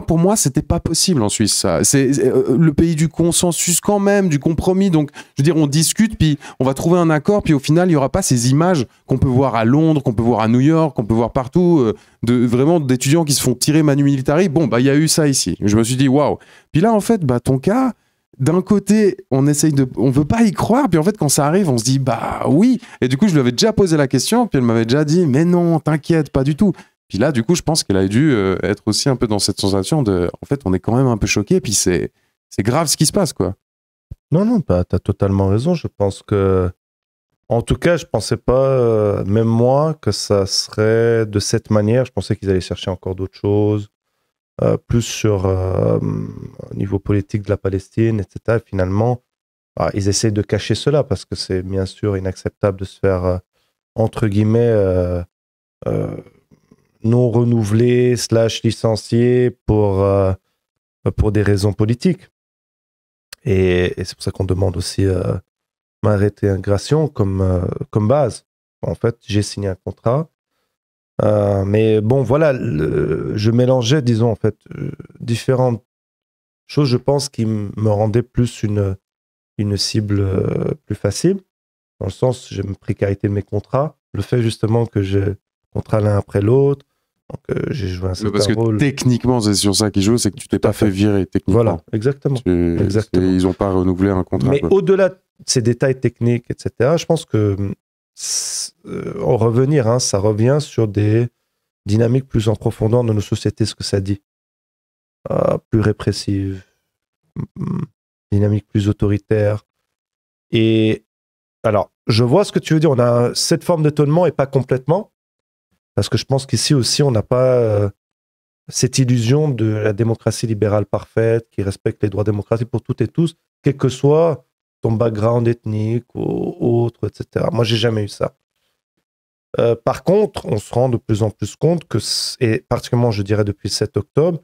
Pour moi, c'était pas possible en Suisse. Ça, c'est le pays du consensus quand même, du compromis. Donc, je veux dire, on discute, puis on va trouver un accord, puis au final, il y aura pas ces images qu'on peut voir à Londres, qu'on peut voir à New York, qu'on peut voir partout, vraiment d'étudiants qui se font tirer manu militari. Bon, il y a eu ça ici. Je me suis dit waouh. Puis là, en fait, ton cas. D'un côté, on veut pas y croire, puis en fait, quand ça arrive, on se dit, oui. Et du coup, je lui avais déjà posé la question, puis elle m'avait déjà dit, mais non, t'inquiète, pas du tout. Puis là, du coup, je pense qu'elle a dû être aussi un peu dans cette sensation de, en fait, on est quand même un peu choqué, puis c'est grave ce qui se passe, quoi. Non, t'as totalement raison. Je pense que, en tout cas, je pensais pas, même moi, que ça serait de cette manière. Je pensais qu'ils allaient chercher encore d'autres choses. Plus sur au niveau politique de la Palestine, etc. Et finalement, ils essayent de cacher cela parce que c'est bien sûr inacceptable de se faire, entre guillemets, non renouveler / licencier pour des raisons politiques. Et c'est pour ça qu'on demande aussi ma réintégration comme base. En fait, j'ai signé un contrat. Mais bon, voilà, je mélangeais, disons, en fait, différentes choses, je pense, qui me rendaient plus une cible plus facile. Dans le sens, j'aime la précarité de mes contrats. Le fait, justement, que j'ai contrat l'un après l'autre. Donc, j'ai joué un certain rôle. Parce que techniquement, c'est sur ça qu'ils jouent, c'est que tu t'es pas fait virer, techniquement. Voilà, exactement. Ils n'ont pas renouvelé un contrat. Mais au-delà de ces détails techniques, etc., je pense que en revenir, ça revient sur des dynamiques plus en profondeur dans nos sociétés, ce que ça dit. Plus répressive, dynamique plus autoritaire. Et alors, je vois ce que tu veux dire. On a cette forme d'étonnement et pas complètement. Parce que je pense qu'ici aussi, on n'a pas cette illusion de la démocratie libérale parfaite, qui respecte les droits démocratiques pour toutes et tous, quel que soit ton background ethnique ou autre, etc. Moi, j'ai jamais eu ça. Par contre, on se rend de plus en plus compte que, et particulièrement, je dirais depuis le 7 octobre,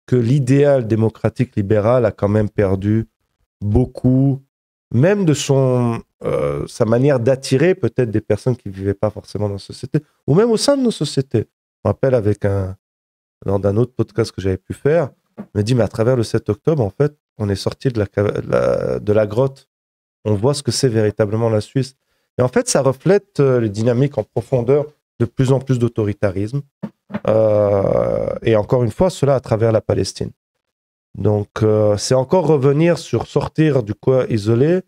que l'idéal démocratique libéral a quand même perdu beaucoup, même de sa manière d'attirer peut-être des personnes qui ne vivaient pas forcément dans la société, ou même au sein de nos sociétés. Je me rappelle lors d'un autre podcast que j'avais pu faire, me dit, mais à travers le 7 octobre, en fait, on est sorti de la grotte. On voit ce que c'est véritablement la Suisse. Et en fait, ça reflète les dynamiques en profondeur de plus en plus d'autoritarisme. Et encore une fois, cela à travers la Palestine. Donc, c'est encore revenir sur sortir du coin isolé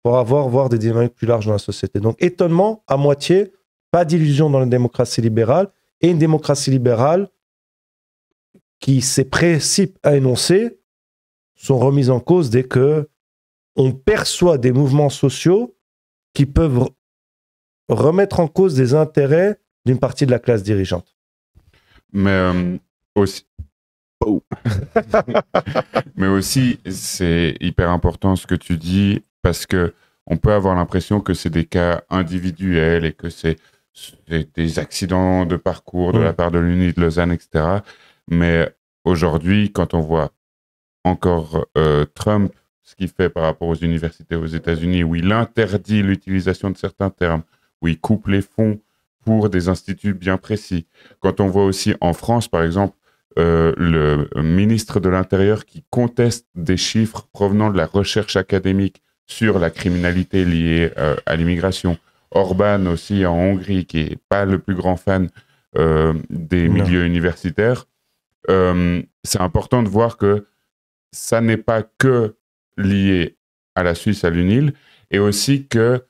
pour voir des dynamiques plus larges dans la société. Donc, étonnement, à moitié, pas d'illusion dans la démocratie libérale, et une démocratie libérale qui ses principes à énoncer sont remis en cause dès que on perçoit des mouvements sociaux qui peuvent remettre en cause des intérêts d'une partie de la classe dirigeante. Mais aussi... Oh. Mais aussi, c'est hyper important ce que tu dis, parce que on peut avoir l'impression que c'est des cas individuels et que c'est des accidents de parcours de la part de l'Uni de Lausanne, etc. Mais aujourd'hui, quand on voit encore Trump, ce qu'il fait par rapport aux universités aux États-Unis, où il interdit l'utilisation de certains termes, où il coupe les fonds pour des instituts bien précis. Quand on voit aussi en France, par exemple, le ministre de l'Intérieur qui conteste des chiffres provenant de la recherche académique sur la criminalité liée à l'immigration. Orban aussi en Hongrie, qui n'est pas le plus grand fan des milieux universitaires. C'est important de voir que ça n'est pas que lié à la Suisse, à l'UNIL, et aussi que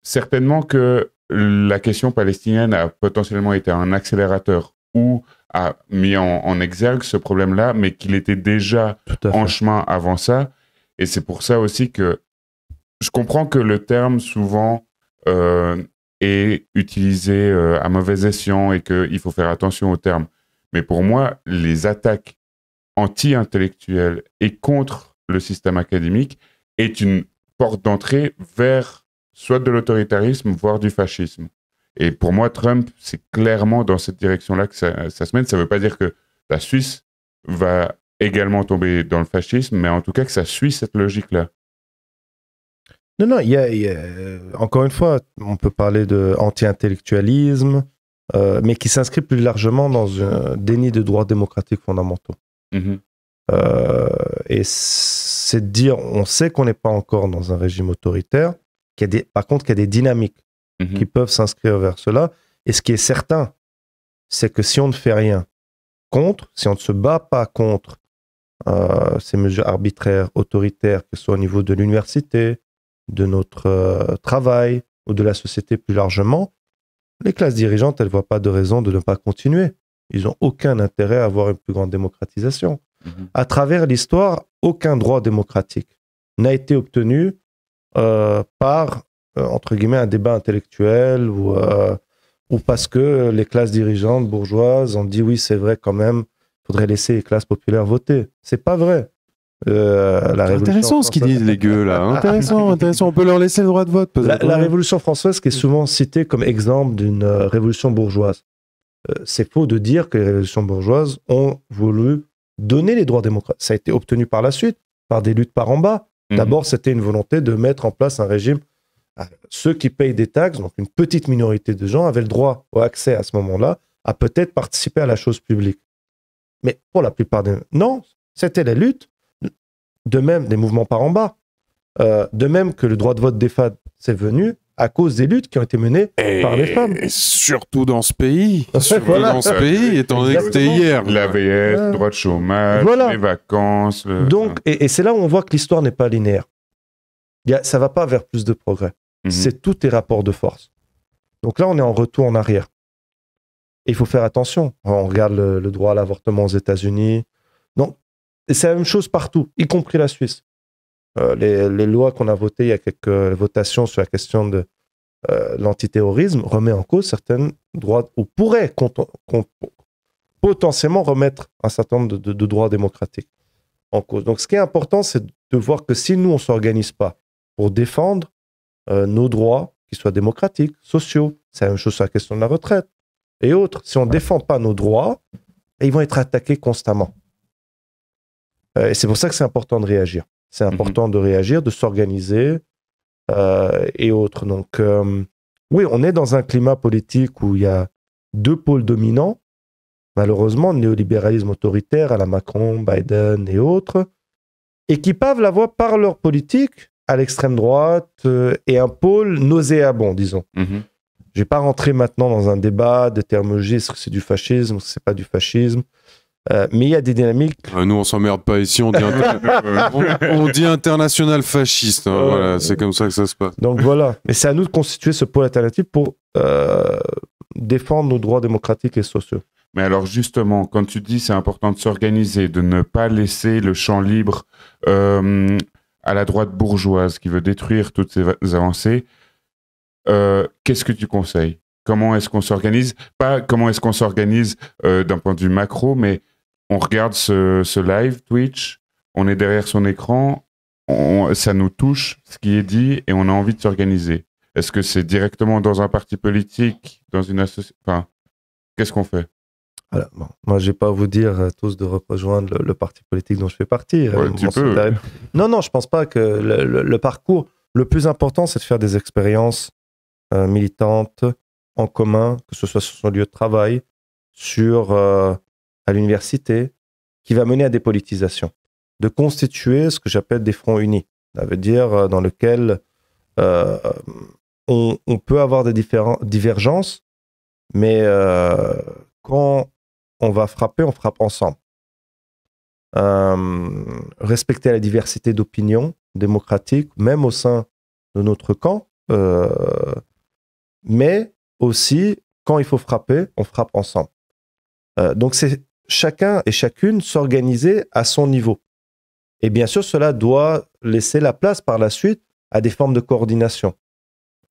certainement que la question palestinienne a potentiellement été un accélérateur ou a mis en exergue ce problème-là, mais qu'il était déjà en chemin avant ça. Et c'est pour ça aussi que je comprends que le terme souvent est utilisé à mauvais escient et qu'il faut faire attention au terme. Mais pour moi, les attaques anti-intellectuelles et contre le système académique est une porte d'entrée vers soit de l'autoritarisme, voire du fascisme. Et pour moi, Trump, c'est clairement dans cette direction-là que ça se mène. Ça ne veut pas dire que la Suisse va également tomber dans le fascisme, mais en tout cas que ça suit cette logique-là. Non, encore une fois, on peut parler d'anti-intellectualisme, mais qui s'inscrit plus largement dans un déni de droits démocratiques fondamentaux. Et c'est de dire, on sait qu'on n'est pas encore dans un régime autoritaire, par contre qu'il y a des dynamiques qui peuvent s'inscrire vers cela. Et ce qui est certain, c'est que si on ne fait rien contre, si on ne se bat pas contre ces mesures arbitraires, autoritaires, que ce soit au niveau de l'université, de notre travail ou de la société plus largement, les classes dirigeantes, elles ne voient pas de raison de ne pas continuer. Ils n'ont aucun intérêt à avoir une plus grande démocratisation. À travers l'histoire, aucun droit démocratique n'a été obtenu par, entre guillemets, un débat intellectuel ou parce que les classes dirigeantes bourgeoises ont dit oui, c'est vrai quand même, il faudrait laisser les classes populaires voter. C'est pas vrai. C'est intéressant ce qu'ils disent, les gueux, là. Intéressant. On peut leur laisser le droit de vote. La Révolution française, qui est souvent citée comme exemple d'une révolution bourgeoise. C'est faux de dire que les révolutions bourgeoises ont voulu donner les droits démocratiques. Ça a été obtenu par la suite, par des luttes par en bas. D'abord, c'était une volonté de mettre en place un régime. Ceux qui payent des taxes, donc une petite minorité de gens, avaient le droit ou accès à ce moment-là à peut-être participer à la chose publique. Mais pour la plupart des... Non, c'était la lutte. De même, des mouvements par en bas. De même que le droit de vote des femmes, c'est venu à cause des luttes qui ont été menées par les femmes. Et surtout dans ce pays. Dans ce pays, étant donné que c'était hier. L'AVS, droit de chômage, les vacances. Donc, et c'est là où on voit que l'histoire n'est pas linéaire. Ça ne va pas vers plus de progrès. C'est tous tes rapports de force. Donc là, on est en retour en arrière. Et il faut faire attention. On regarde le droit à l'avortement aux États-Unis. Donc, et c'est la même chose partout, y compris la Suisse. Les lois qu'on a votées, il y a quelques votations sur la question de l'antiterrorisme remet en cause certains droits, ou pourrait potentiellement remettre un certain nombre de droits démocratiques en cause. Donc ce qui est important, c'est de voir que si nous, on ne s'organise pas pour défendre nos droits, qu'ils soient démocratiques, sociaux, c'est la même chose sur la question de la retraite et autres, si on ne défend pas nos droits, ils vont être attaqués constamment. Et c'est pour ça que c'est important de réagir. C'est important de réagir, de s'organiser et autres. Donc, oui, on est dans un climat politique où il y a deux pôles dominants. Malheureusement, le néolibéralisme autoritaire à la Macron, Biden et autres, et qui pavent la voie par leur politique à l'extrême droite et un pôle nauséabond, disons. Je ne vais pas rentrer maintenant dans un débat de terminologie, est-ce que c'est du fascisme, est-ce que c'est pas du fascisme. Mais il y a des dynamiques. Nous, on s'emmerde pas ici, on dit international fasciste. Hein, voilà, c'est comme ça que ça se passe. Donc voilà. Mais c'est à nous de constituer ce pôle alternatif pour défendre nos droits démocratiques et sociaux. Mais alors justement, quand tu dis c'est important de s'organiser, de ne pas laisser le champ libre à la droite bourgeoise qui veut détruire toutes ces avancées, qu'est-ce que tu conseilles ? Comment est-ce qu'on s'organise ? Pas comment est-ce qu'on s'organise d'un point de vue macro, mais on regarde ce live Twitch, on est derrière son écran, ça nous touche ce qui est dit et on a envie de s'organiser. Est-ce que c'est directement dans un parti politique, dans une association ? Enfin, qu'est-ce qu'on fait ? Alors, bon, moi, je ne vais pas vous dire tous de rejoindre le parti politique dont je fais partie. Ouais, tu peux. Non, je ne pense pas que le parcours, le plus important, c'est de faire des expériences militantes en commun, que ce soit sur son lieu de travail, à l'université, qui va mener à des politisations. De constituer ce que j'appelle des fronts unis. Ça veut dire dans lequel on peut avoir des divergences, mais quand on va frapper, on frappe ensemble. Respecter la diversité d'opinions démocratiques, même au sein de notre camp, mais aussi, quand il faut frapper, on frappe ensemble. Donc, c'est chacun et chacune s'organiser à son niveau. Et bien sûr, cela doit laisser la place par la suite à des formes de coordination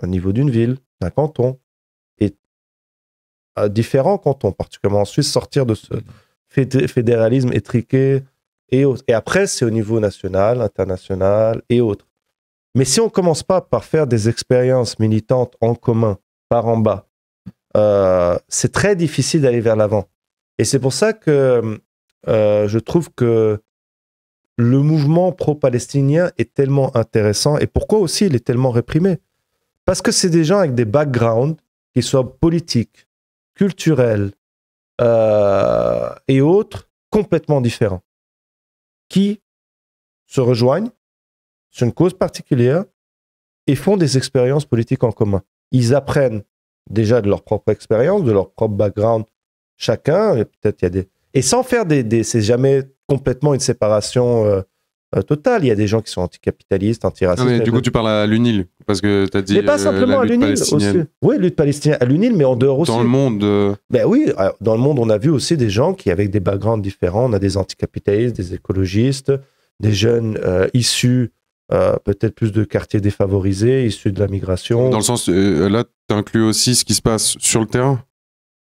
au niveau d'une ville, d'un canton, et à différents cantons, particulièrement en Suisse, sortir de ce fédéralisme étriqué et autres. Et après, c'est au niveau national, international et autres. Mais si on ne commence pas par faire des expériences militantes en commun, par en bas, c'est très difficile d'aller vers l'avant. Et c'est pour ça que je trouve que le mouvement pro-palestinien est tellement intéressant. Et pourquoi aussi il est tellement réprimé ? Parce que c'est des gens avec des backgrounds, qu'ils soient politiques, culturels et autres, complètement différents, qui se rejoignent sur une cause particulière et font des expériences politiques en commun. Ils apprennent déjà de leur propre expérience, de leur propre background, chacun, et peut-être il y a des... Et sans faire c'est jamais complètement une séparation totale. Il y a des gens qui sont anticapitalistes, antiracistes. Mais du coup, tu parles à l'UNIL, parce que tu as dit... Mais pas simplement à l'UNIL aussi. Oui, lutte palestinienne à l'UNIL, mais en dehors aussi. Dans le monde... Ben oui, dans le monde, on a vu aussi des gens qui, avec des backgrounds différents, on a des anticapitalistes, des écologistes, des jeunes issus peut-être plus de quartiers défavorisés, issus de la migration. Dans le sens, là, tu inclus aussi ce qui se passe sur le terrain ?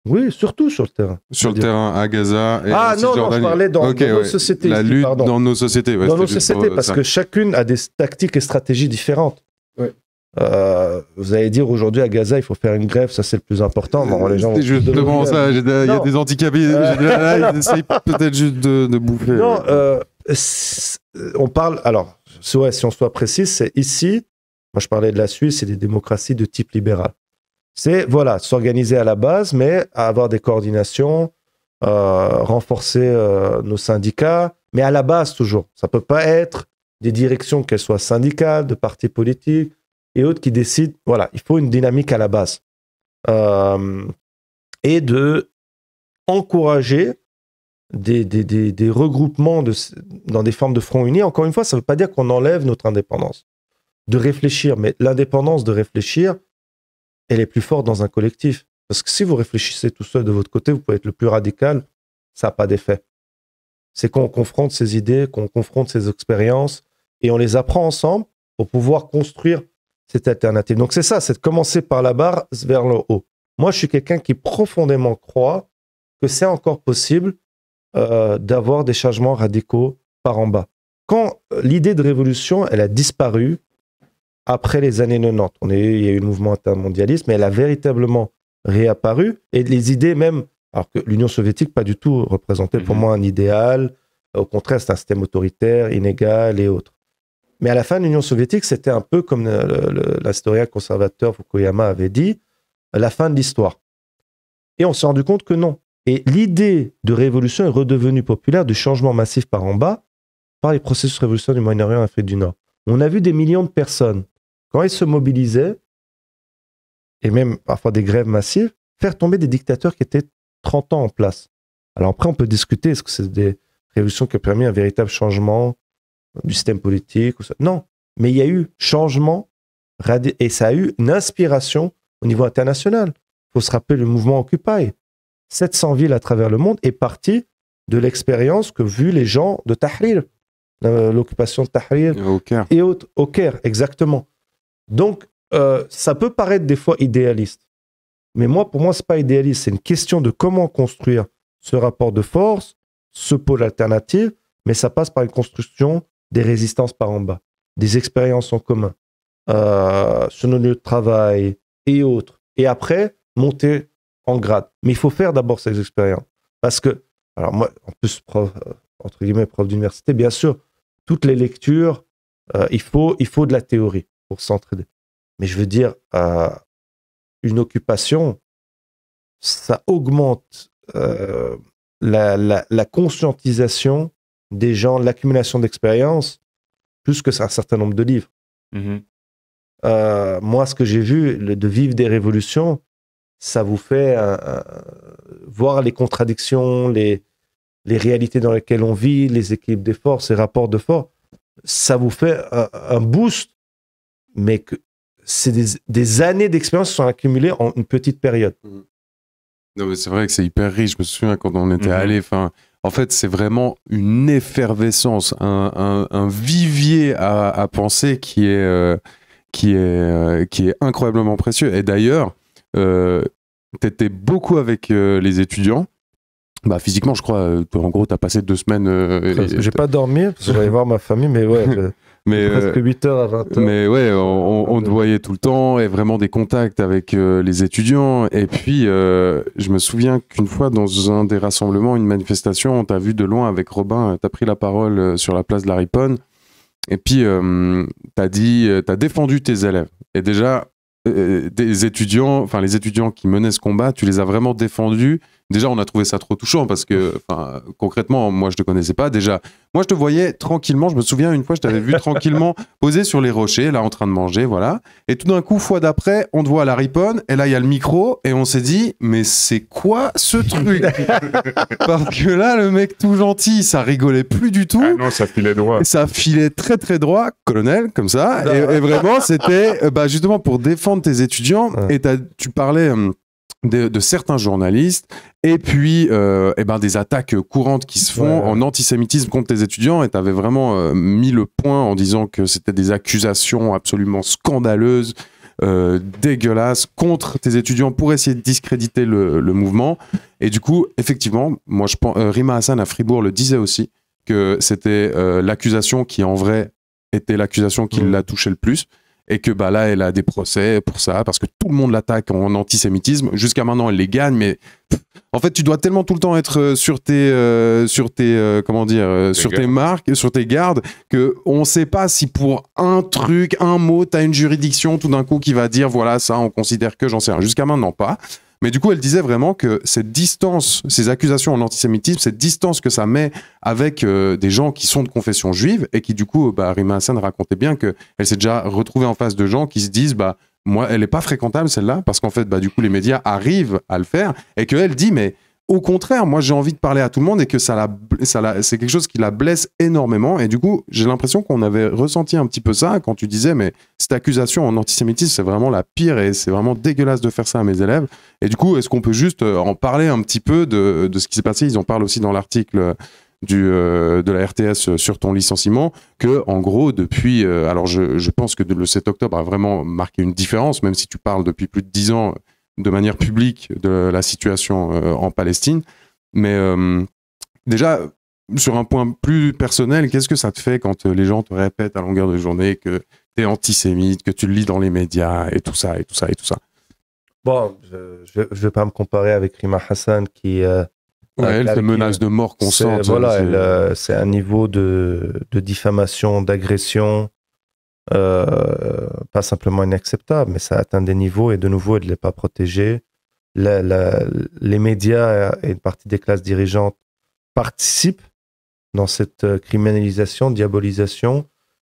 Oui, surtout sur le terrain. Sur le terrain à Gaza et en Cisjordanie. Je parlais dans nos sociétés. La lutte dans nos sociétés. Ouais, dans nos sociétés, parce que chacune a des tactiques et stratégies différentes. Ouais. Vous allez dire aujourd'hui à Gaza, il faut faire une grève, ça c'est le plus important. Bon, les gens c'est justement ça, il y a des handicapés, ils essayent peut-être juste de bouffer. Non, on parle, alors, si on soit précis, c'est ici, moi je parlais de la Suisse et des démocraties de type libéral. C'est, voilà, s'organiser à la base, mais à avoir des coordinations, renforcer nos syndicats, mais à la base toujours. Ça ne peut pas être des directions, qu'elles soient syndicales, de partis politiques et autres qui décident. Voilà, il faut une dynamique à la base. Et de encourager des regroupements dans des formes de fronts unis. Encore une fois, ça ne veut pas dire qu'on enlève notre indépendance. De réfléchir, mais l'indépendance de réfléchir, elle est plus forte dans un collectif. Parce que si vous réfléchissez tout seul de votre côté, vous pouvez être le plus radical, ça n'a pas d'effet. C'est qu'on confronte ces idées, qu'on confronte ces expériences, et on les apprend ensemble pour pouvoir construire cette alternative. Donc c'est ça, c'est de commencer par la base vers le haut. Moi, je suis quelqu'un qui profondément croit que c'est encore possible d'avoir des changements radicaux par en bas. Quand l'idée de révolution, elle a disparu après les années 90, il y a eu le mouvement intermondialiste, mais elle a véritablement réapparu. Et les idées même, alors que l'Union soviétique, pas du tout représentait pour moi un idéal. Au contraire, c'est un système autoritaire, inégal et autres. Mais à la fin de l'Union soviétique, c'était un peu comme l'historien conservateur Fukuyama avait dit, la fin de l'histoire. Et on s'est rendu compte que non. Et l'idée de révolution est redevenue populaire, du changement massif par en bas, par les processus révolutionnaires du Moyen-Orient et Afrique du Nord. On a vu des millions de personnes, quand ils se mobilisaient, et même parfois des grèves massives, faire tomber des dictateurs qui étaient 30 ans en place. Alors après, on peut discuter, est-ce que c'est des révolutions qui ont permis un véritable changement du système politique ou ça? Non, mais il y a eu changement, et ça a eu une inspiration au niveau international. Il faut se rappeler le mouvement Occupy. 700 villes à travers le monde est parti de l'expérience que vu les gens de Tahrir, l'occupation de Tahrir et autres, au Caire, exactement. Donc, ça peut paraître des fois idéaliste, mais pour moi, c'est pas idéaliste. C'est une question de comment construire ce rapport de force, ce pôle alternatif, mais ça passe par une construction des résistances par en bas, des expériences en commun, sur nos lieux de travail et autres. Et après, monter en grade. Mais il faut faire d'abord ces expériences. Parce que, alors moi, en plus, entre guillemets, prof d'université, bien sûr, toutes les lectures, il faut de la théorie pour s'entraider. Mais je veux dire, une occupation, ça augmente la conscientisation des gens, l'accumulation d'expériences, plus que un certain nombre de livres. Moi, ce que j'ai vu, de vivre des révolutions, ça vous fait voir les contradictions, les réalités dans lesquelles on vit, les équilibres des forces, les rapports de force. Ça vous fait un boost, mais que c'est des années d'expérience qui sont accumulées en une petite période. Non, mais c'est vrai que c'est hyper riche. Je me souviens quand on était allé. En fait, c'est vraiment une effervescence, un vivier à penser qui est incroyablement précieux. Et d'ailleurs, tu étais beaucoup avec les étudiants. Bah, physiquement, je crois, en gros, tu as passé 2 semaines. J'ai pas dormi, parce que j'allais voir ma famille, mais ouais, presque 8h à 20h. Mais ouais, on te voyait tout le temps, et vraiment des contacts avec les étudiants. Et puis, je me souviens qu'une fois, dans un des rassemblements, une manifestation, on t'a vu de loin avec Robin, tu as pris la parole sur la place de la Riponne, et puis t'as défendu tes élèves. Et déjà, les étudiants qui menaient ce combat, tu les as vraiment défendus. Déjà, on a trouvé ça trop touchant parce que, concrètement, moi, je te connaissais pas. Déjà, moi, je te voyais tranquillement. Je me souviens, une fois, je t'avais vu tranquillement posé sur les rochers, là, en train de manger, voilà. Et tout d'un coup, fois d'après, on te voit à la Riponne, et là, il y a le micro, et on s'est dit, mais c'est quoi ce truc? Parce que là, le mec tout gentil, ça rigolait plus du tout. Ah non, ça filait droit. Ça filait très, très droit, colonel, comme ça. Et vraiment, c'était justement pour défendre tes étudiants. Ouais. Et tu parlais de certains journalistes et puis des attaques courantes qui se font en antisémitisme contre tes étudiants, et tu avais vraiment mis le point en disant que c'était des accusations absolument scandaleuses, dégueulasses contre tes étudiants pour essayer de discréditer le mouvement. Et du coup, effectivement, moi je pense, Rima Hassan à Fribourg le disait aussi, que c'était l'accusation qui en vrai était l'accusation qui l'a touché le plus. Et que là, elle a des procès pour ça, parce que tout le monde l'attaque en antisémitisme. Jusqu'à maintenant, elle les gagne, mais en fait, tu dois tellement tout le temps être sur tes marques, sur tes gardes, qu'on ne sait pas si pour un truc, un mot, tu as une juridiction tout d'un coup qui va dire, voilà, ça, on considère que, j'en sais rien. Jusqu'à maintenant, pas. Mais du coup, elle disait vraiment que cette distance, ces accusations en antisémitisme, cette distance que ça met avec des gens qui sont de confession juive, et qui du coup, Rima Hassan racontait bien qu'elle s'est déjà retrouvée en face de gens qui se disent, moi, elle n'est pas fréquentable celle-là, parce qu'en fait, du coup, les médias arrivent à le faire, et qu'elle dit, mais au contraire, moi, j'ai envie de parler à tout le monde, et que c'est quelque chose qui la blesse énormément. Et du coup, j'ai l'impression qu'on avait ressenti un petit peu ça quand tu disais, mais cette accusation en antisémitisme, c'est vraiment la pire, et c'est vraiment dégueulasse de faire ça à mes élèves. Et du coup, est-ce qu'on peut juste en parler un petit peu de ce qui s'est passé? Ils en parlent aussi dans l'article de la RTS sur ton licenciement, que en gros depuis, alors je pense que le 7 octobre a vraiment marqué une différence, même si tu parles depuis plus de 10 ans de manière publique de la situation en Palestine, mais déjà sur un point plus personnel, qu'est-ce que ça te fait quand les gens te répètent à longueur de journée que t'es antisémite, que tu le lis dans les médias et tout ça et tout ça et tout ça? Bon, je vais pas me comparer avec Rima Hassan qui elle fait menace de mort constante. Voilà, c'est un niveau de diffamation, d'agression, pas simplement inacceptable, mais ça atteint des niveaux et de nouveau, elle ne l'est pas protégée. Les médias et une partie des classes dirigeantes participent dans cette criminalisation, diabolisation.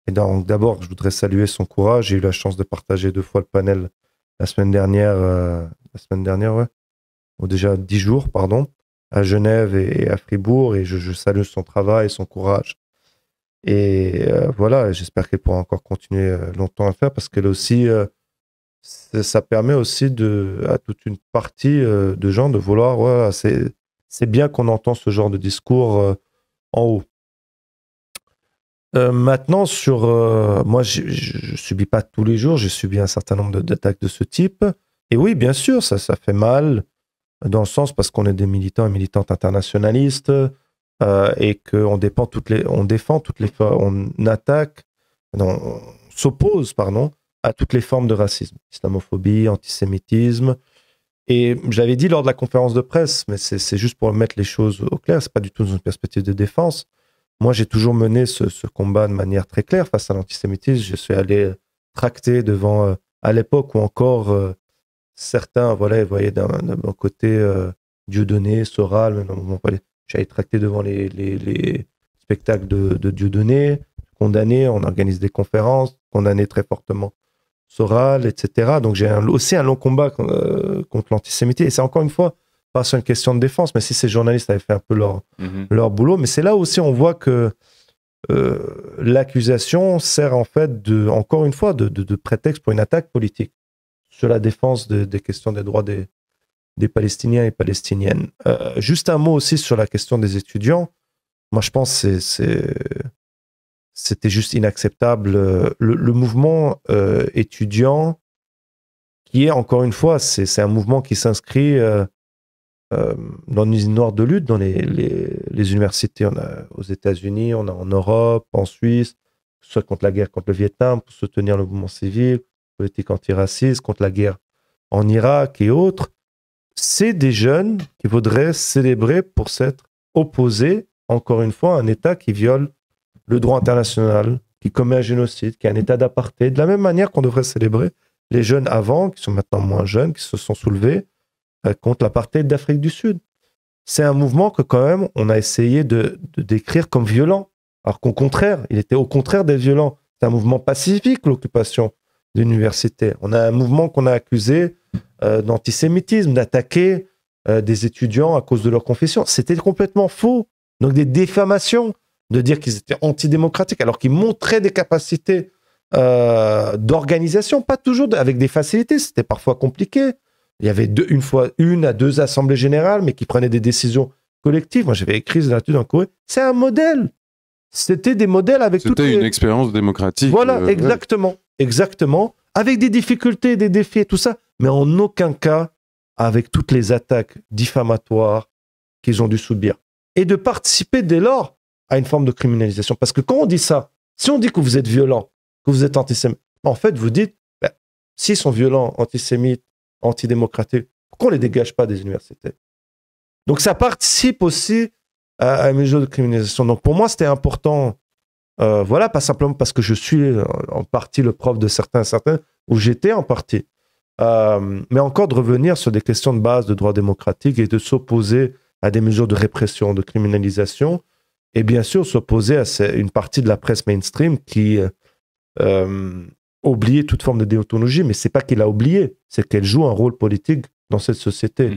Et donc, d'abord, je voudrais saluer son courage. J'ai eu la chance de partager 2 fois le panel la semaine dernière, ouais, ou déjà 10 jours, pardon, à Genève et à Fribourg, et je salue son travail, son courage. Et voilà, j'espère qu'elle pourra encore continuer longtemps à le faire, parce qu'elle aussi, ça permet aussi à toute une partie de gens de vouloir, voilà, c'est bien qu'on entend ce genre de discours en haut. Maintenant, moi, je subis pas tous les jours, j'ai subi un certain nombre d'attaques de ce type. Et oui, bien sûr, ça fait mal, dans le sens parce qu'on est des militants et militantes internationalistes, et qu'on défend toutes les formes, on s'oppose, pardon, à toutes les formes de racisme, islamophobie, antisémitisme. Et j'avais dit lors de la conférence de presse, mais c'est juste pour mettre les choses au clair, c'est pas du tout dans une perspective de défense. Moi, j'ai toujours mené ce combat de manière très claire face à l'antisémitisme. Je suis allé tracter devant, à l'époque où encore certains, voilà, ils voyaient d'un côté Dieudonné, Soral, j'allais tracter devant les spectacles de Dieudonné, condamné, on organise des conférences, condamné très fortement Soral, etc. Donc j'ai aussi un long combat contre l'antisémitisme. Et c'est encore une fois pas sur une question de défense, mais si ces journalistes avaient fait un peu leur boulot. Mais c'est là aussi on voit que l'accusation sert en fait encore une fois de prétexte pour une attaque politique sur la défense des questions des droits des Palestiniens et Palestiniennes. Juste un mot aussi sur la question des étudiants. Moi, je pense que c'était juste inacceptable. Le mouvement étudiant, qui est, encore une fois, c'est un mouvement qui s'inscrit dans une usine noire de lutte, dans les universités. On a aux États-Unis, on a en Europe, en Suisse, soit contre la guerre contre le Vietnam, pour soutenir le mouvement civil, politique antiraciste, contre la guerre en Irak et autres. C'est des jeunes qui voudraient célébrer pour s'être opposés, encore une fois, à un État qui viole le droit international, qui commet un génocide, qui est un État d'apartheid, de la même manière qu'on devrait célébrer les jeunes avant, qui sont maintenant moins jeunes, qui se sont soulevés contre l'apartheid d'Afrique du Sud. C'est un mouvement que quand même, on a essayé de décrire comme violent, alors qu'au contraire, il était au contraire d'être violent. C'est un mouvement pacifique, l'occupation d'une université. On a un mouvement qu'on a accusé d'antisémitisme, d'attaquer des étudiants à cause de leur confession. C'était complètement faux. Donc des diffamations, de dire qu'ils étaient antidémocratiques, alors qu'ils montraient des capacités d'organisation, pas toujours avec des facilités, c'était parfois compliqué. Il y avait une à deux assemblées générales, mais qui prenaient des décisions collectives. Moi, j'avais écrit là-dessus dans le courrier. C'est un modèle. C'était des modèles avec toutes les... C'était une expérience démocratique. Voilà, exactement. Exactement. Avec des difficultés, des défis et tout ça, mais en aucun cas avec toutes les attaques diffamatoires qu'ils ont dû subir. Et de participer dès lors à une forme de criminalisation. Parce que quand on dit ça, si on dit que vous êtes violent, que vous êtes antisémite, en fait, vous dites, s'ils sont violents, antisémites, antidémocratiques, pourquoi on ne les dégage pas des universités? Donc ça participe aussi à une mesure de criminalisation. Donc pour moi, c'était important, voilà, pas simplement parce que je suis en partie le prof de certains, ou j'étais en partie, mais encore de revenir sur des questions de base de droits démocratiques et de s'opposer à des mesures de répression, de criminalisation, et bien sûr s'opposer à une partie de la presse mainstream qui oubliait toute forme de déontologie, mais c'est pas qu'elle a oublié, c'est qu'elle joue un rôle politique dans cette société.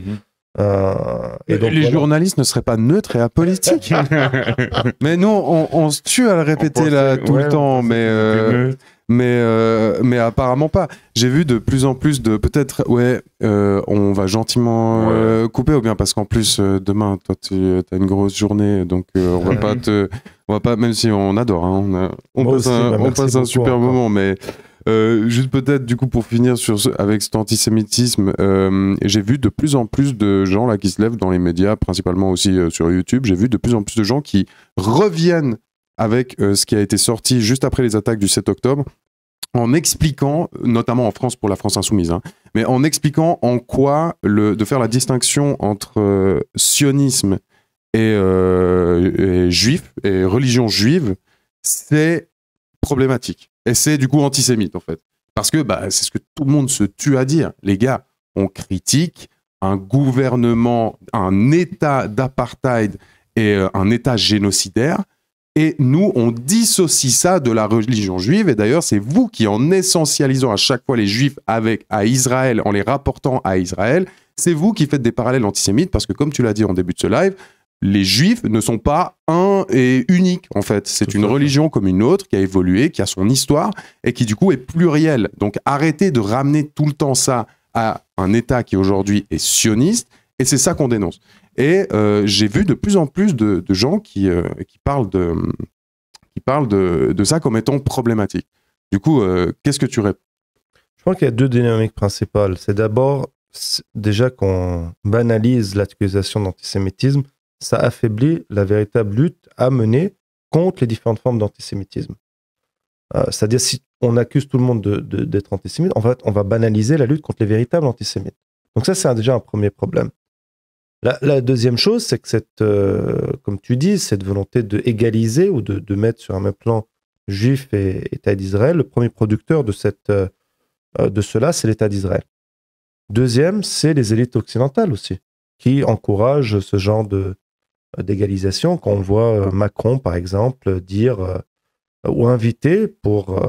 Et donc, les journalistes ne seraient pas neutres et apolitiques. Mais nous, on se tue à le répéter là tout le temps. mais apparemment pas. J'ai vu de plus en plus de peut-être on va gentiment couper, ou bien parce qu'en plus demain toi tu as une grosse journée, donc on va pas même si on adore, hein, on passe un super moment, mais juste peut-être du coup pour finir avec cet antisémitisme, j'ai vu de plus en plus de gens là qui se lèvent dans les médias, principalement aussi sur YouTube. J'ai vu de plus en plus de gens qui reviennent avec ce qui a été sorti juste après les attaques du 7 octobre, en expliquant, notamment en France pour la France insoumise, hein, mais en expliquant en quoi de faire la distinction entre sionisme et juif, et religion juive, c'est problématique. Et c'est du coup antisémite, en fait. Parce que c'est ce que tout le monde se tue à dire. Les gars, on critique un gouvernement, un état d'apartheid et un état génocidaire. Et nous, on dissocie ça de la religion juive. Et d'ailleurs, c'est vous qui, en essentialisant à chaque fois les juifs à Israël, en les rapportant à Israël, c'est vous qui faites des parallèles antisémites, parce que comme tu l'as dit en début de ce live, les juifs ne sont pas un et unique, en fait. C'est une religion comme une autre qui a évolué, qui a son histoire et qui, du coup, est plurielle. Donc, arrêtez de ramener tout le temps ça à un État qui, aujourd'hui, est sioniste. Et c'est ça qu'on dénonce. Et j'ai vu de plus en plus de gens qui parlent de ça comme étant problématique. Du coup, qu'est-ce que tu réponds? Je crois qu'il y a deux dynamiques principales. C'est d'abord, déjà qu'on banalise l'accusation d'antisémitisme, ça affaiblit la véritable lutte à mener contre les différentes formes d'antisémitisme. C'est-à-dire, si on accuse tout le monde d'être antisémite, en fait, on va banaliser la lutte contre les véritables antisémites. Donc ça, c'est déjà un premier problème. La deuxième chose, c'est que comme tu dis, cette volonté d'égaliser ou de mettre sur un même plan juif et État d'Israël, le premier producteur de cela, c'est l'État d'Israël. Deuxième, c'est les élites occidentales aussi, qui encouragent ce genre d'égalisation. Quand on voit Macron, par exemple, dire ou inviter pour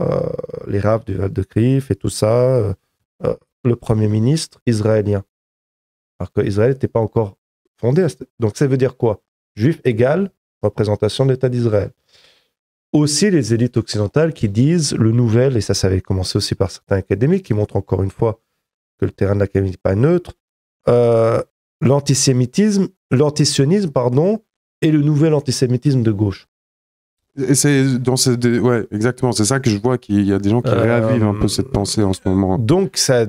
les raves du Val de Crif et tout ça, le Premier ministre israélien. Alors qu'Israël n'était pas encore fondé. Donc ça veut dire quoi? Juif égale représentation de l'État d'Israël. Aussi les élites occidentales qui disent le nouvel, et ça avait commencé aussi par certains académiques, qui montrent encore une fois que le terrain de l'académie n'est pas neutre, l'antisionisme, et le nouvel antisémitisme de gauche. Et c'est exactement, c'est ça que je vois, qu'il y a des gens qui réavivent un peu cette pensée en ce moment. Donc ça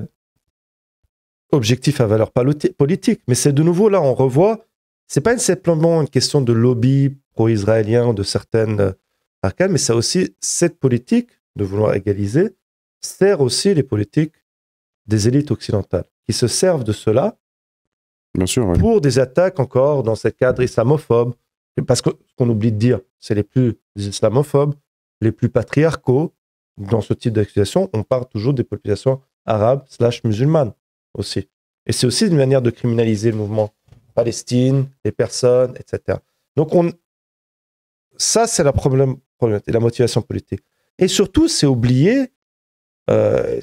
objectif à valeur politique, mais c'est de nouveau là on revoit, c'est pas simplement une question de lobby pro-israélien de certaines arcanes, mais c'est aussi cette politique de vouloir égaliser sert aussi les politiques des élites occidentales qui se servent de cela. Bien sûr, pour des attaques encore dans ce cadre islamophobe, parce que ce qu'on oublie de dire, c'est les plus islamophobes, les plus patriarcaux. Dans ce type d'accusation, on parle toujours des populations arabes / musulmanes aussi. Et c'est aussi une manière de criminaliser le mouvement Palestine, les personnes, etc. Donc ça, c'est la problématique, la motivation politique. Et surtout, c'est oublier, il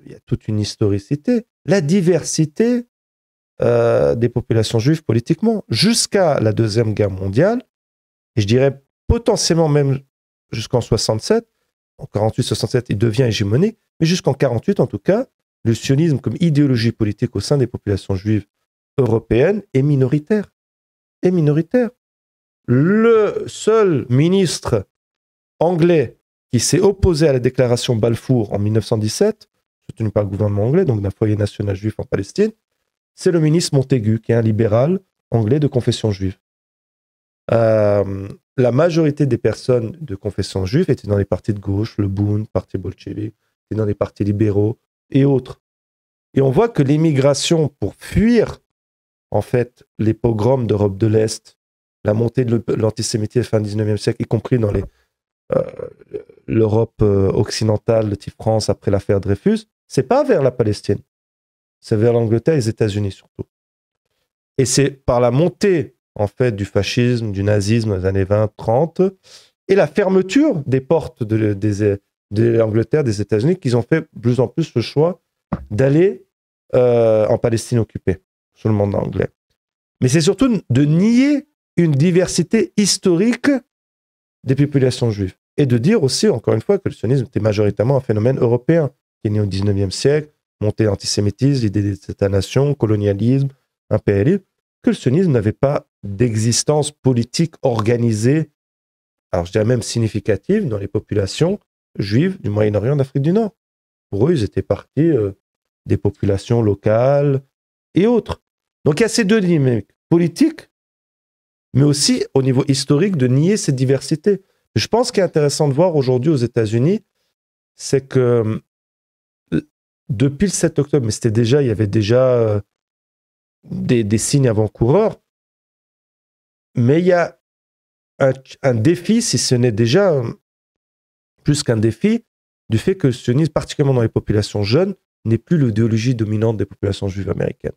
y a toute une historicité, la diversité des populations juives politiquement, jusqu'à la Deuxième Guerre mondiale, et je dirais potentiellement même jusqu'en 67, en 48-67, il devient hégémonique, mais jusqu'en 48, en tout cas, le sionisme comme idéologie politique au sein des populations juives européennes est minoritaire. Le seul ministre anglais qui s'est opposé à la déclaration Balfour en 1917, soutenu par le gouvernement anglais, donc d'un foyer national juif en Palestine, c'est le ministre Montaigu, qui est un libéral anglais de confession juive. La majorité des personnes de confession juive étaient dans les partis de gauche, le Bund, parti bolchevique, étaient dans les partis libéraux et autres. Et on voit que l'émigration pour fuir, en fait, les pogroms d'Europe de l'Est, la montée de l'antisémitisme fin du 19e siècle, y compris dans l'Europe occidentale, le type France, après l'affaire Dreyfus, c'est pas vers la Palestine. C'est vers l'Angleterre et les États-Unis surtout. Et c'est par la montée, en fait, du fascisme, du nazisme dans les années 20-30, et la fermeture des portes de l'Angleterre, des États-Unis, qu'ils ont fait de plus en plus le choix d'aller en Palestine occupée, sous le monde anglais. Mais c'est surtout de nier une diversité historique des populations juives. Et de dire aussi, encore une fois, que le sionisme était majoritairement un phénomène européen, qui est né au 19e siècle, montée d'antisémitisme, l'idée d'État-nation, colonialisme, impérialisme, que le sionisme n'avait pas d'existence politique organisée, alors je dirais même significative, dans les populations juives du Moyen-Orient, d'Afrique du Nord. Pour eux, ils étaient partis des populations locales et autres. Donc il y a ces deux dynamiques politiques, mais aussi au niveau historique de nier cette diversité. Je pense qu'il est intéressant de voir aujourd'hui aux États-Unis, c'est que depuis le 7 octobre, mais il y avait déjà des signes avant-coureurs, mais il y a un défi, si ce n'est déjà plus qu'un défi, du fait que le sionisme, particulièrement dans les populations jeunes, n'est plus l'idéologie dominante des populations juives américaines.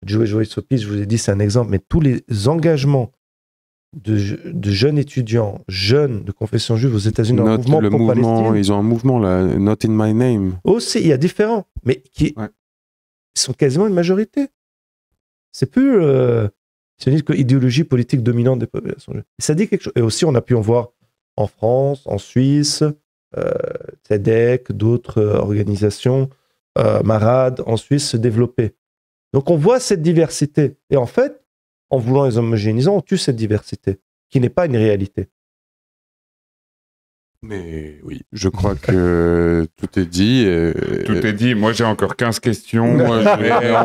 Joey Sopis, je vous ai dit, c'est un exemple, mais tous les engagements de jeunes étudiants, jeunes de confession juive aux États-Unis, ils ont un mouvement là, Not in My Name. Aussi, il y a différents, mais qui sont quasiment une majorité. C'est plus idéologie politique dominante des populations juives. Ça dit quelque chose. Et aussi, on a pu en voir en France, en Suisse, TEDx, d'autres organisations, Marad, en Suisse, se développer. Donc on voit cette diversité. Et en fait, en voulant les homogénéiser, on tue cette diversité, qui n'est pas une réalité. Mais oui, je crois que tout est dit. Tout est dit. Moi, j'ai encore 15 questions.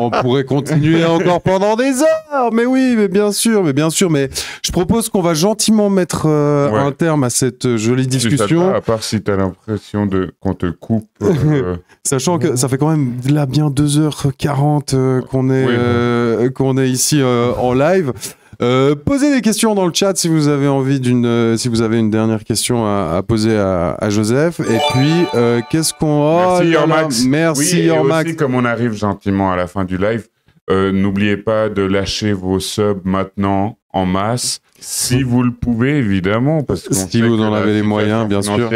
On pourrait continuer encore pendant des heures. Mais oui, mais bien sûr. Mais je propose qu'on va gentiment mettre un terme à cette jolie discussion. À part si tu as l'impression qu'on te coupe. Sachant que ça fait quand même là bien 2h40 qu'on est ici en live. Posez des questions dans le chat si vous avez envie si vous avez une dernière question à poser à Joseph. Et puis, qu'est-ce qu'on... Merci Yormax. Merci Yormax. Aussi, comme on arrive gentiment à la fin du live, n'oubliez pas de lâcher vos subs maintenant en masse, si vous le pouvez, évidemment. Parce si vous en avez les moyens, bien sûr.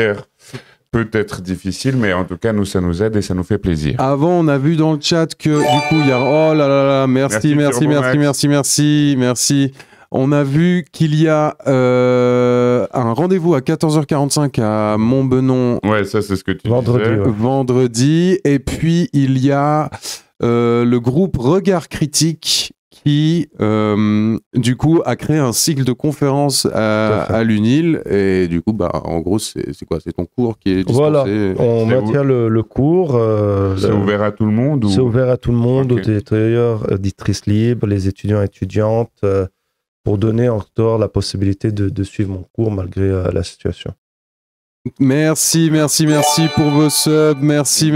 Peut être difficile, mais en tout cas, nous, ça nous aide et ça nous fait plaisir. Avant, on a vu dans le chat que, du coup, il y a... Oh là là là, merci. On a vu qu'il y a un rendez-vous à 14h45 à Montbenon. Ouais, ça, c'est ce que tu disais. Vendredi. Et puis, il y a le groupe Regard Critique qui, du coup, a créé un cycle de conférences à l'UNIL. Et du coup, en gros, c'est quoi? C'est ton cours qui est dispensé? Voilà, on maintient le cours. C'est ouvert à tout le monde C'est ouvert à tout le monde, aux auditrices libres, les étudiants et étudiantes, pour donner encore la possibilité de suivre mon cours malgré la situation. Merci pour vos subs. Merci.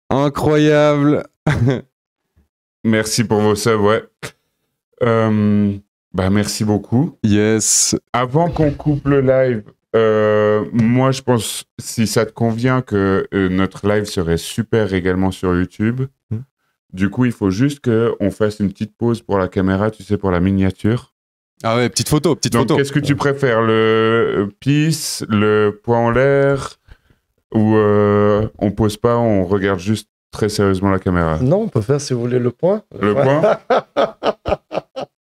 Incroyable. Merci pour vos subs, ouais. Merci beaucoup. Yes. Avant qu'on coupe le live, moi je pense, si ça te convient, que notre live serait super également sur YouTube. Du coup, il faut juste qu'on fasse une petite pause pour la caméra, tu sais, pour la miniature. Ah ouais, petite photo. Donc, qu'est-ce que tu préfères, le peace, le poing en l'air, ou on pose pas, on regarde juste très sérieusement la caméra? Non, on peut faire, si vous voulez, le point. Le point.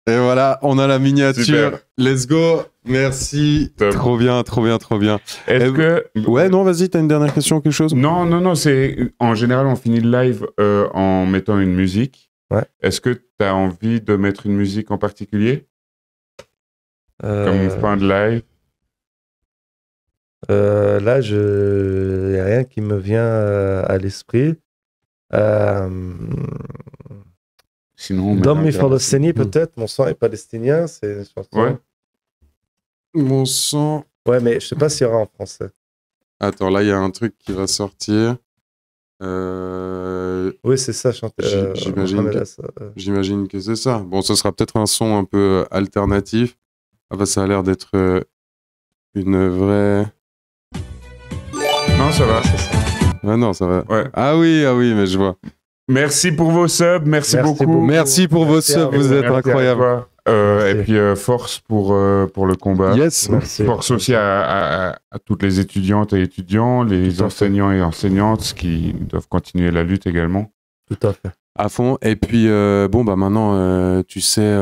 Et voilà, on a la miniature. Super. Let's go. Merci. Top. Trop bien. Est-ce que... Ouais, non, vas-y, t'as une dernière question, quelque chose? Non, c'est... En général, on finit le live en mettant une musique. Ouais. Est-ce que t'as envie de mettre une musique en particulier? Comme fin de live? Là, il n'y a rien qui me vient à l'esprit. Sinon, Dom Falastini, peut-être. Mon sang est palestinien. C'est une chanson. Ouais. Mon sang. Ouais, mais je sais pas s'il y aura en français. Attends, là, il y a un truc qui va sortir. Oui, c'est ça, chanter. J'imagine que c'est ça. Bon, ce sera peut-être un son un peu alternatif. Ça a l'air d'être une vraie... Non, ça va, c'est ça. Ah non, ça va. Ouais. Ah oui, mais je vois. Merci pour vos subs, merci beaucoup. Merci pour vos subs, vous êtes incroyables. Et puis force pour le combat. Yes. Merci. Force aussi à toutes les étudiantes et étudiants, les enseignants et enseignantes qui doivent continuer la lutte également. Tout à fait. À fond. Et puis maintenant tu sais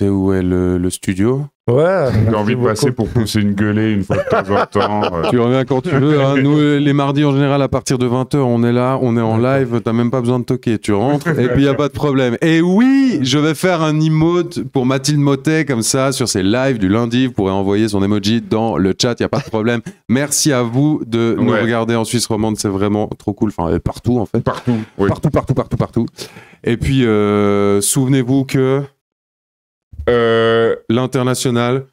où est le studio. Ouais. J'ai envie de passer pour pousser une gueulée une fois de temps en temps. Tu reviens quand tu veux. Hein. Nous, les mardis, en général, à partir de 20h, on est là, on est en live. T'as même pas besoin de toquer. Tu rentres et puis il n'y a pas de problème. Et oui, je vais faire un emote pour Mathilde Mottet, comme ça, sur ses lives du lundi. Vous pourrez envoyer son emoji dans le chat. Il n'y a pas de problème. Merci à vous de nous regarder en Suisse romande. C'est vraiment trop cool. Enfin, partout, en fait. Partout. Oui. Partout. Et puis, souvenez-vous que l'international.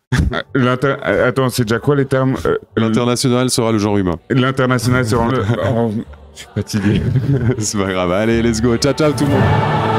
Attends, c'est déjà quoi les termes L'international sera le genre humain. L'international sera le. Oh, je suis fatigué. C'est pas grave. Allez, let's go. Ciao tout le monde.